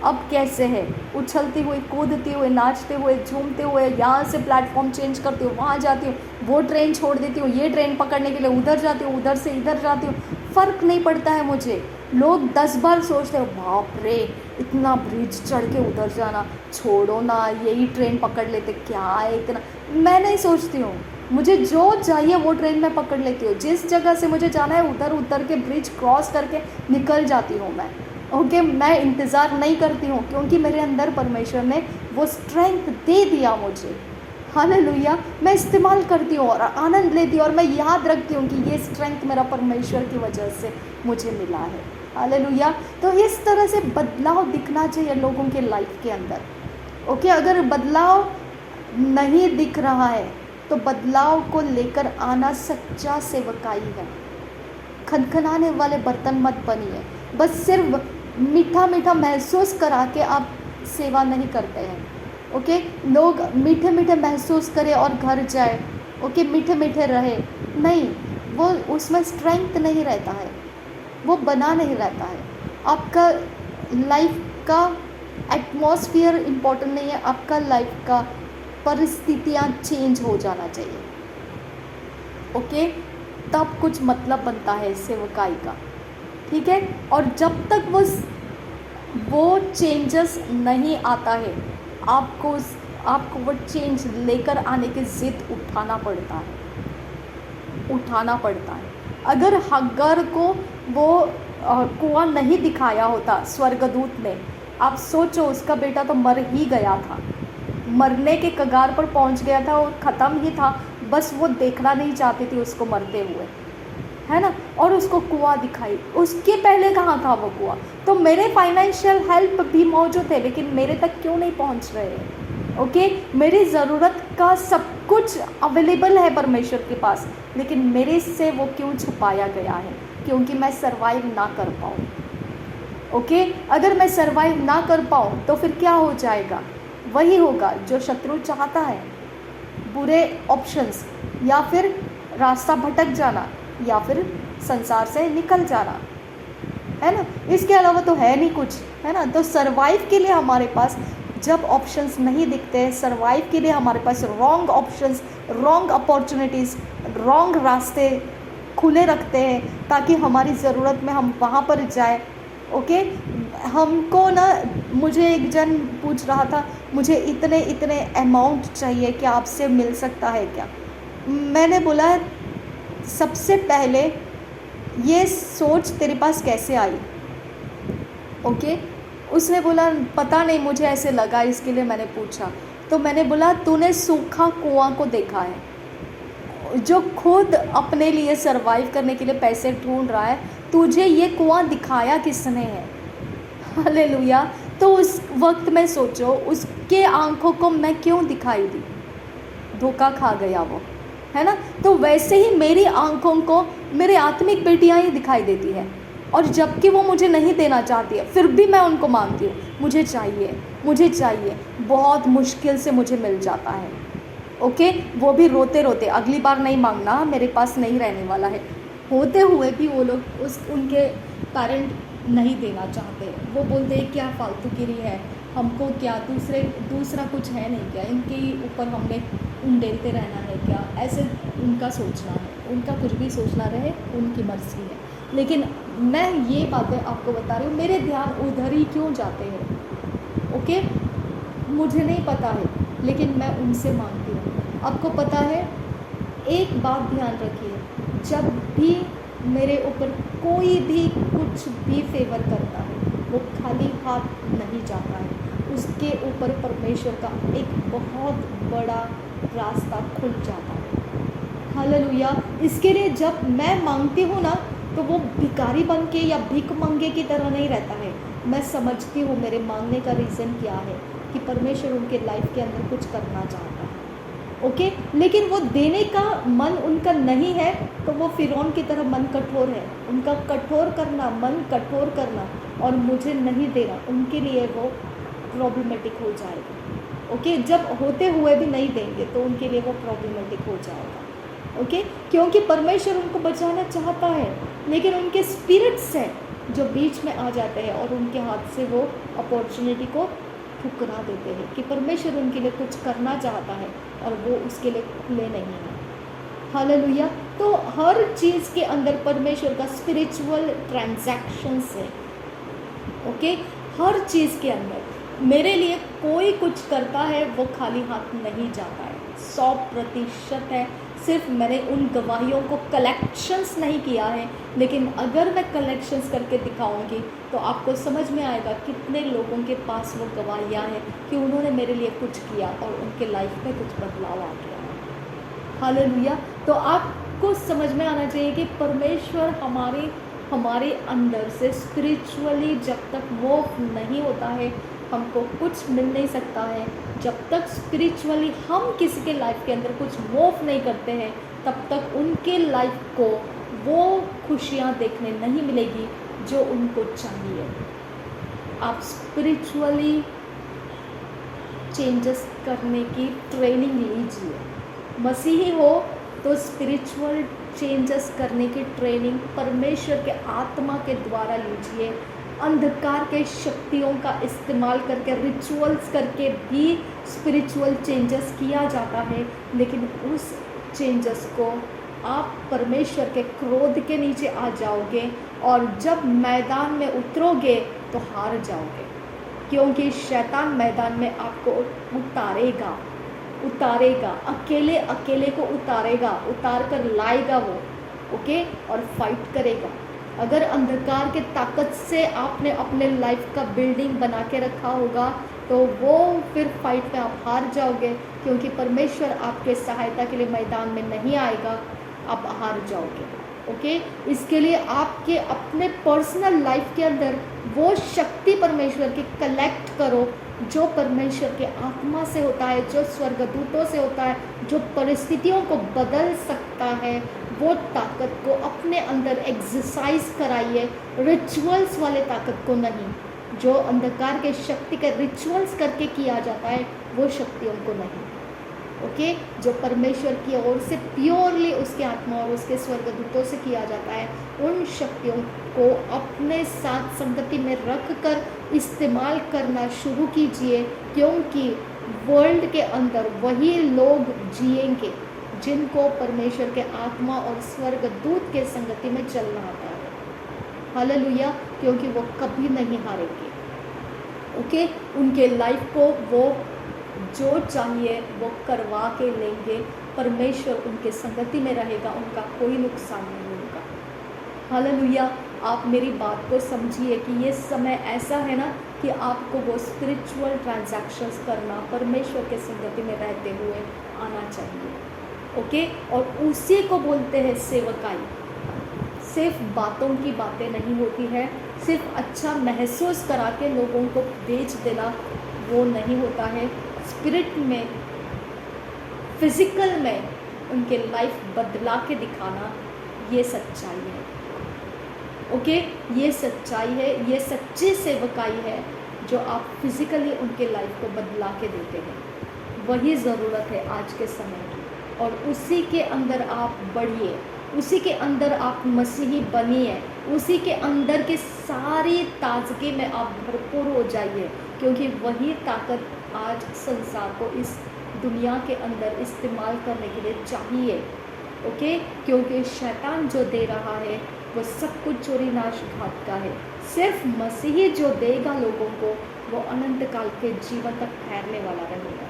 अब कैसे है, उछलती हुई, कूदती हुई, नाचते हुए, झूमते हुए, यहाँ से प्लेटफॉर्म चेंज करती हूँ, वहाँ जाती हूँ, वो ट्रेन छोड़ देती हूँ, ये ट्रेन पकड़ने के लिए उधर जाती हूँ, उधर से इधर जाती हूँ, फ़र्क नहीं पड़ता है मुझे। लोग 10 बार सोचते हो, बाप रे इतना ब्रिज चढ़ के उधर जाना, छोड़ो ना यही ट्रेन पकड़ लेते, क्या है इतना। मैं नहीं सोचती हूँ, मुझे जो चाहिए वो ट्रेन मैं पकड़ लेती हूँ, जिस जगह से मुझे जाना है उधर उतर के ब्रिज क्रॉस करके निकल जाती हूँ मैं। ओके, मैं इंतज़ार नहीं करती हूँ, क्योंकि मेरे अंदर परमेश्वर ने वो स्ट्रेंथ दे दिया मुझे। हालेलुया। मैं इस्तेमाल करती हूँ और आनंद लेती हूँ, और मैं याद रखती हूँ कि ये स्ट्रेंथ मेरा परमेश्वर की वजह से मुझे मिला है। हालेलुया। तो इस तरह से बदलाव दिखना चाहिए लोगों के लाइफ के अंदर। ओके, अगर बदलाव नहीं दिख रहा है तो बदलाव को लेकर आना सच्चा सेवकाई है। खनखनाने वाले बर्तन मत बनिए, बस सिर्फ मीठा मीठा महसूस करा के आप सेवा नहीं करते हैं। ओके, लोग मीठे मीठे महसूस करें और घर जाए, ओके, मीठे मीठे रहे, नहीं, वो उसमें स्ट्रेंथ नहीं रहता है, वो बना नहीं रहता है। आपका लाइफ का एटमॉस्फेयर इम्पोर्टेंट नहीं है, आपका लाइफ का परिस्थितियाँ चेंज हो जाना चाहिए। ओके, तब कुछ मतलब बनता है सेवकाई का, ठीक है। और जब तक वो चेंजेस नहीं आता है, आपको वो चेंज लेकर आने की ज़िद उठाना पड़ता है। अगर हग्गर को वो कुआं नहीं दिखाया होता स्वर्गदूत ने, आप सोचो उसका बेटा तो मर ही गया था, मरने के कगार पर पहुंच गया था और ख़त्म ही था, बस वो देखना नहीं चाहती थी उसको मरते हुए, है ना। और उसको कुआं दिखाई, उसके पहले कहाँ था वो कुआं। तो मेरे फाइनेंशियल हेल्प भी मौजूद है, लेकिन मेरे तक क्यों नहीं पहुंच रहे हैं, ओके। मेरी ज़रूरत का सब कुछ अवेलेबल है परमेश्वर के पास, लेकिन मेरे से वो क्यों छुपाया गया है, क्योंकि मैं सर्वाइव ना कर पाऊँ, ओके। अगर मैं सर्वाइव ना कर पाऊँ तो फिर क्या हो जाएगा, वही होगा जो शत्रु चाहता है, बुरे ऑप्शंस, या फिर रास्ता भटक जाना, या फिर संसार से निकल जाना, है ना। इसके अलावा तो है नहीं कुछ, है ना। तो सर्वाइव के लिए हमारे पास जब ऑप्शंस नहीं दिखते हैं, सर्वाइव के लिए हमारे पास wrong options, wrong opportunities, wrong रास्ते खुले रखते हैं ताकि हमारी ज़रूरत में हम वहाँ पर जाए, ओके। हमको ना, मुझे एक जन पूछ रहा था, मुझे इतने अमाउंट चाहिए, क्या आपसे मिल सकता है क्या। मैंने बोला सबसे पहले ये सोच तेरे पास कैसे आई, ओके। उसने बोला पता नहीं, मुझे ऐसे लगा, इसके लिए मैंने पूछा। तो मैंने बोला तूने सूखा कुआं को देखा है, जो खुद अपने लिए सरवाइव करने के लिए पैसे ढूंढ रहा है, तुझे ये कुआं दिखाया किसने है, हालेलुया। तो उस वक्त मैं सोचो उसके आंखों को मैं क्यों दिखाई दी, धोखा खा गया वो, है ना। तो वैसे ही मेरी आंखों को मेरे आत्मिक बेटियां ही दिखाई देती है, और जबकि वो मुझे नहीं देना चाहती है, फिर भी मैं उनको मांगती हूँ, मुझे चाहिए, बहुत मुश्किल से मुझे मिल जाता है, ओके। वो भी रोते रोते, अगली बार नहीं मांगना, मेरे पास नहीं रहने वाला है, होते हुए भी वो लोग उनके पेरेंट नहीं देना चाहते। वो बोलते हैं क्या फालतूगिरी है, हमको क्या दूसरा कुछ है नहीं क्या, इनके ऊपर हमने उंडेलते रहना है क्या, ऐसे उनका सोचना है। उनका कुछ भी सोचना रहे, उनकी मर्जी है। लेकिन मैं ये बातें आपको बता रही हूँ, मेरे ध्यान उधर ही क्यों जाते हैं, ओके। मुझे नहीं पता है, लेकिन मैं उनसे मांगती हूँ। आपको पता है, एक बात ध्यान रखिए, जब भी मेरे ऊपर कोई भी कुछ भी फेवर करता है, वो खाली हाथ नहीं जाता है, उसके ऊपर परमेश्वर का एक बहुत बड़ा रास्ता खुल जाता है, हालेलुया। इसके लिए जब मैं मांगती हूँ ना, तो वो भिखारी बन के या भीख मंगे की तरह नहीं रहता है। मैं समझती हूँ मेरे मांगने का रीज़न क्या है, कि परमेश्वर उनके लाइफ के अंदर कुछ करना चाहता है, ओके। लेकिन वो देने का मन उनका नहीं है, तो वो फिरौन की तरह मन कठोर है, उनका मन कठोर करना और मुझे नहीं देना, उनके लिए वो प्रॉब्लमेटिक हो जाएगा, ओके। जब होते हुए भी नहीं देंगे तो उनके लिए वो प्रॉब्लमेटिक हो जाएगा, ओके। क्योंकि परमेश्वर उनको बचाना चाहता है, लेकिन उनके स्पिरिट्स हैं जो बीच में आ जाते हैं और उनके हाथ से वो अपॉर्चुनिटी को ठुकरा देते हैं, कि परमेश्वर उनके लिए कुछ करना चाहता है और वो उसके लिए खुले नहीं हैं, हालेलुया। तो हर चीज़ के अंदर परमेश्वर का स्पिरिचुअल ट्रांजैक्शंस है, ओके। हर चीज़ के अंदर मेरे लिए कोई कुछ करता है वो खाली हाथ नहीं जाता है, 100% है। सिर्फ मैंने उन गवाहियों को कलेक्शंस नहीं किया है, लेकिन अगर मैं कलेक्शंस करके दिखाऊंगी तो आपको समझ में आएगा कितने लोगों के पास वो गवाहियाँ हैं कि उन्होंने मेरे लिए कुछ किया और उनके लाइफ में कुछ बदलाव आ गया, हालेलुया। तो आपको समझ में आना चाहिए कि परमेश्वर हमारे अंदर से स्पिरिचुअली जब तक मूव नहीं होता है, हमको कुछ मिल नहीं सकता है। जब तक स्पिरिचुअली हम किसी के लाइफ के अंदर कुछ मूव नहीं करते हैं, तब तक उनके लाइफ को वो खुशियाँ देखने नहीं मिलेगी जो उनको चाहिए। आप स्पिरिचुअली चेंजेस करने की ट्रेनिंग लीजिए। मसीही हो तो स्पिरिचुअल चेंजेस करने की ट्रेनिंग परमेश्वर के आत्मा के द्वारा लीजिए। अंधकार के शक्तियों का इस्तेमाल करके, रिचुअल्स करके भी स्पिरिचुअल चेंजेस किया जाता है, लेकिन उस चेंजेस को आप परमेश्वर के क्रोध के नीचे आ जाओगे, और जब मैदान में उतरोगे तो हार जाओगे, क्योंकि शैतान मैदान में आपको उतारेगा, अकेले अकेले को उतारेगा, उतार कर लाएगा वो, ओके, और फाइट करेगा। अगर अंधकार के ताकत से आपने अपने लाइफ का बिल्डिंग बना के रखा होगा तो वो फिर फाइट में आप हार जाओगे, क्योंकि परमेश्वर आपके सहायता के लिए मैदान में नहीं आएगा, आप हार जाओगे, ओके। इसके लिए आपके अपने पर्सनल लाइफ के अंदर वो शक्ति परमेश्वर की कलेक्ट करो जो परमेश्वर के आत्मा से होता है, जो स्वर्गदूतों से होता है, जो परिस्थितियों को बदल सकता है। वो ताकत को अपने अंदर एक्सरसाइज कराइए, रिचुअल्स वाले ताकत को नहीं। जो अंधकार के शक्ति के रिचुअल्स करके किया जाता है वो शक्तियों को नहीं, ओके। जो परमेश्वर की ओर से प्योरली उसके आत्मा और उसके स्वर्गदूतों से किया जाता है, उन शक्तियों को अपने साथ संगति में रख कर इस्तेमाल करना शुरू कीजिए, क्योंकि वर्ल्ड के अंदर वही लोग जिएंगे जिनको परमेश्वर के आत्मा और स्वर्गदूत के संगति में चलना आता है। हालेलुया, क्योंकि वो कभी नहीं हारेंगे, ओके। उनके लाइफ को वो जो चाहिए वो करवा के लेंगे, परमेश्वर उनके संगति में रहेगा, उनका कोई नुकसान नहीं होगा। हालेलुया, आप मेरी बात को समझिए कि ये समय ऐसा है ना कि आपको वो स्पिरिचुअल ट्रांजैक्शंस करना परमेश्वर के संगति में रहते हुए आना चाहिए, ओके। और उसी को बोलते हैं सेवकाई। सिर्फ बातों की बातें नहीं होती है, सिर्फ अच्छा महसूस करा के लोगों को बेच देना वो नहीं होता है। स्पिरिट में, फिजिकल में उनके लाइफ बदला के दिखाना, ये सच्चाई है, ओके। ये सच्चाई है, ये सच्ची सेवकाई है जो आप फिजिकली उनके लाइफ को बदला के देते हैं। वही ज़रूरत है आज के समय की, और उसी के अंदर आप बढ़िए, उसी के अंदर आप मसीही बनिए, उसी के अंदर के सारी ताजगी में आप भरपूर हो जाइए, क्योंकि वही ताकत आज संसार को इस दुनिया के अंदर इस्तेमाल करने के लिए चाहिए, ओके। क्योंकि शैतान जो दे रहा है वो सब कुछ चोरी नाश घात का है। सिर्फ मसीही जो देगा लोगों को, वो अनंत काल के जीवन तक ठहरने वाला रहेगा।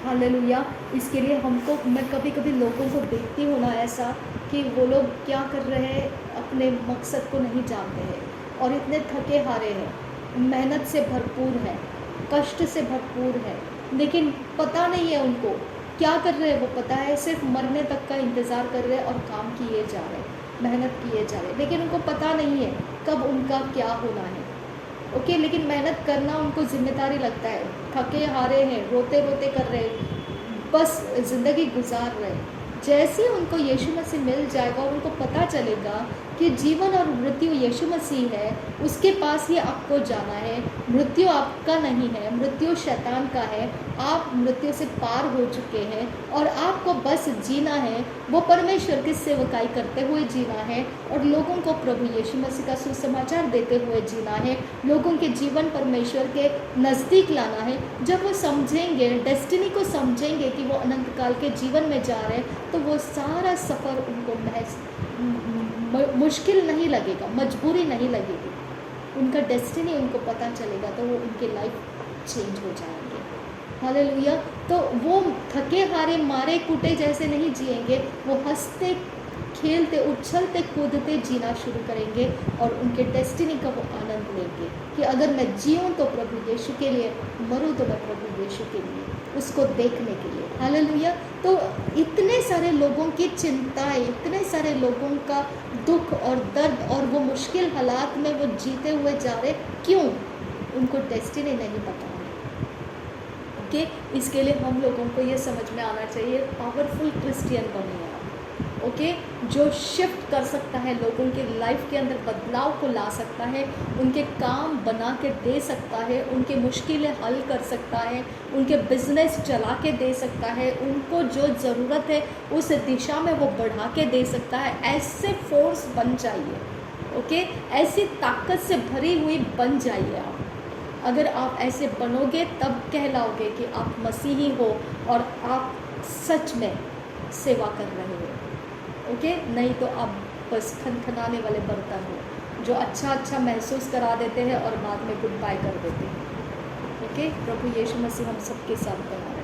हालेलुया। इसके लिए हमको, मैं कभी कभी लोगों को देखती हूँ ना ऐसा कि वो लोग क्या कर रहे हैं, अपने मकसद को नहीं जानते हैं और इतने थके हारे हैं, मेहनत से भरपूर है, कष्ट से भरपूर है, लेकिन पता नहीं है उनको क्या कर रहे हैं। वो पता है सिर्फ मरने तक का इंतज़ार कर रहे हैं और काम किए जा रहे हैं, मेहनत किए जा रहे हैं, लेकिन उनको पता नहीं है कब उनका क्या होना है, ओके। लेकिन मेहनत करना उनको जिम्मेदारी लगता है, थके हारे हैं, रोते रोते कर रहे हैं, बस ज़िंदगी गुजार रहे हैं। जैसे ही उनको यीशु मसीह मिल जाएगा और उनको पता चलेगा कि जीवन और मृत्यु यीशु मसीह है, उसके पास ही आपको जाना है। मृत्यु आपका नहीं है, मृत्यु शैतान का है। आप मृत्यु से पार हो चुके हैं और आपको बस जीना है, वो परमेश्वर की सेवकाई करते हुए जीना है और लोगों को प्रभु यीशु मसीह का सुसमाचार देते हुए जीना है, लोगों के जीवन परमेश्वर के नज़दीक लाना है। जब वो समझेंगे, डेस्टिनी को समझेंगे कि वो अनंत काल के जीवन में जा रहे हैं, तो वो सारा सफ़र उनको मुश्किल नहीं लगेगा, मजबूरी नहीं लगेगी। उनका डेस्टिनी उनको पता चलेगा तो वो उनके लाइफ चेंज हो जाएंगे। हालेलुया। तो वो थके हारे मारे कूटे जैसे नहीं जिएंगे, वो हंसते खेलते उछलते कूदते जीना शुरू करेंगे और उनके डेस्टिनी का वो आनंद लेंगे कि अगर मैं जीऊँ तो प्रभु यीशु के लिए, मरूँ तो मैं प्रभु यीशु के लिए, उसको देखने के लिए। हालेलुया। तो इतने सारे लोगों की चिंताएं, इतने सारे लोगों का दुख और दर्द और वो मुश्किल हालात में वो जीते हुए जा रहे, क्यों? उनको डेस्टिनी नहीं पता है, ओके। इसके लिए हम लोगों को ये समझ में आना चाहिए, पावरफुल क्रिश्चियन बनिए आप, ओके। जो शिफ्ट कर सकता है, लोगों के लाइफ के अंदर बदलाव को ला सकता है, उनके काम बना के दे सकता है, उनकी मुश्किलें हल कर सकता है, उनके बिजनेस चला के दे सकता है, उनको जो ज़रूरत है उस दिशा में वो बढ़ा के दे सकता है। ऐसे फोर्स बन जाइए, ओके। ऐसी ताकत से भरी हुई बन जाइए आप। अगर आप ऐसे बनोगे तब कहलाओगे कि आप मसीही हो और आप सच में सेवा कर रहे हो। ओके, नहीं तो आप बस खनखनाने वाले बर्तन हो जो अच्छा महसूस करा देते हैं और बाद में गुड बाय कर देते हैं। ओके, प्रभु यीशु मसीह हम सबके साथ बना रहे।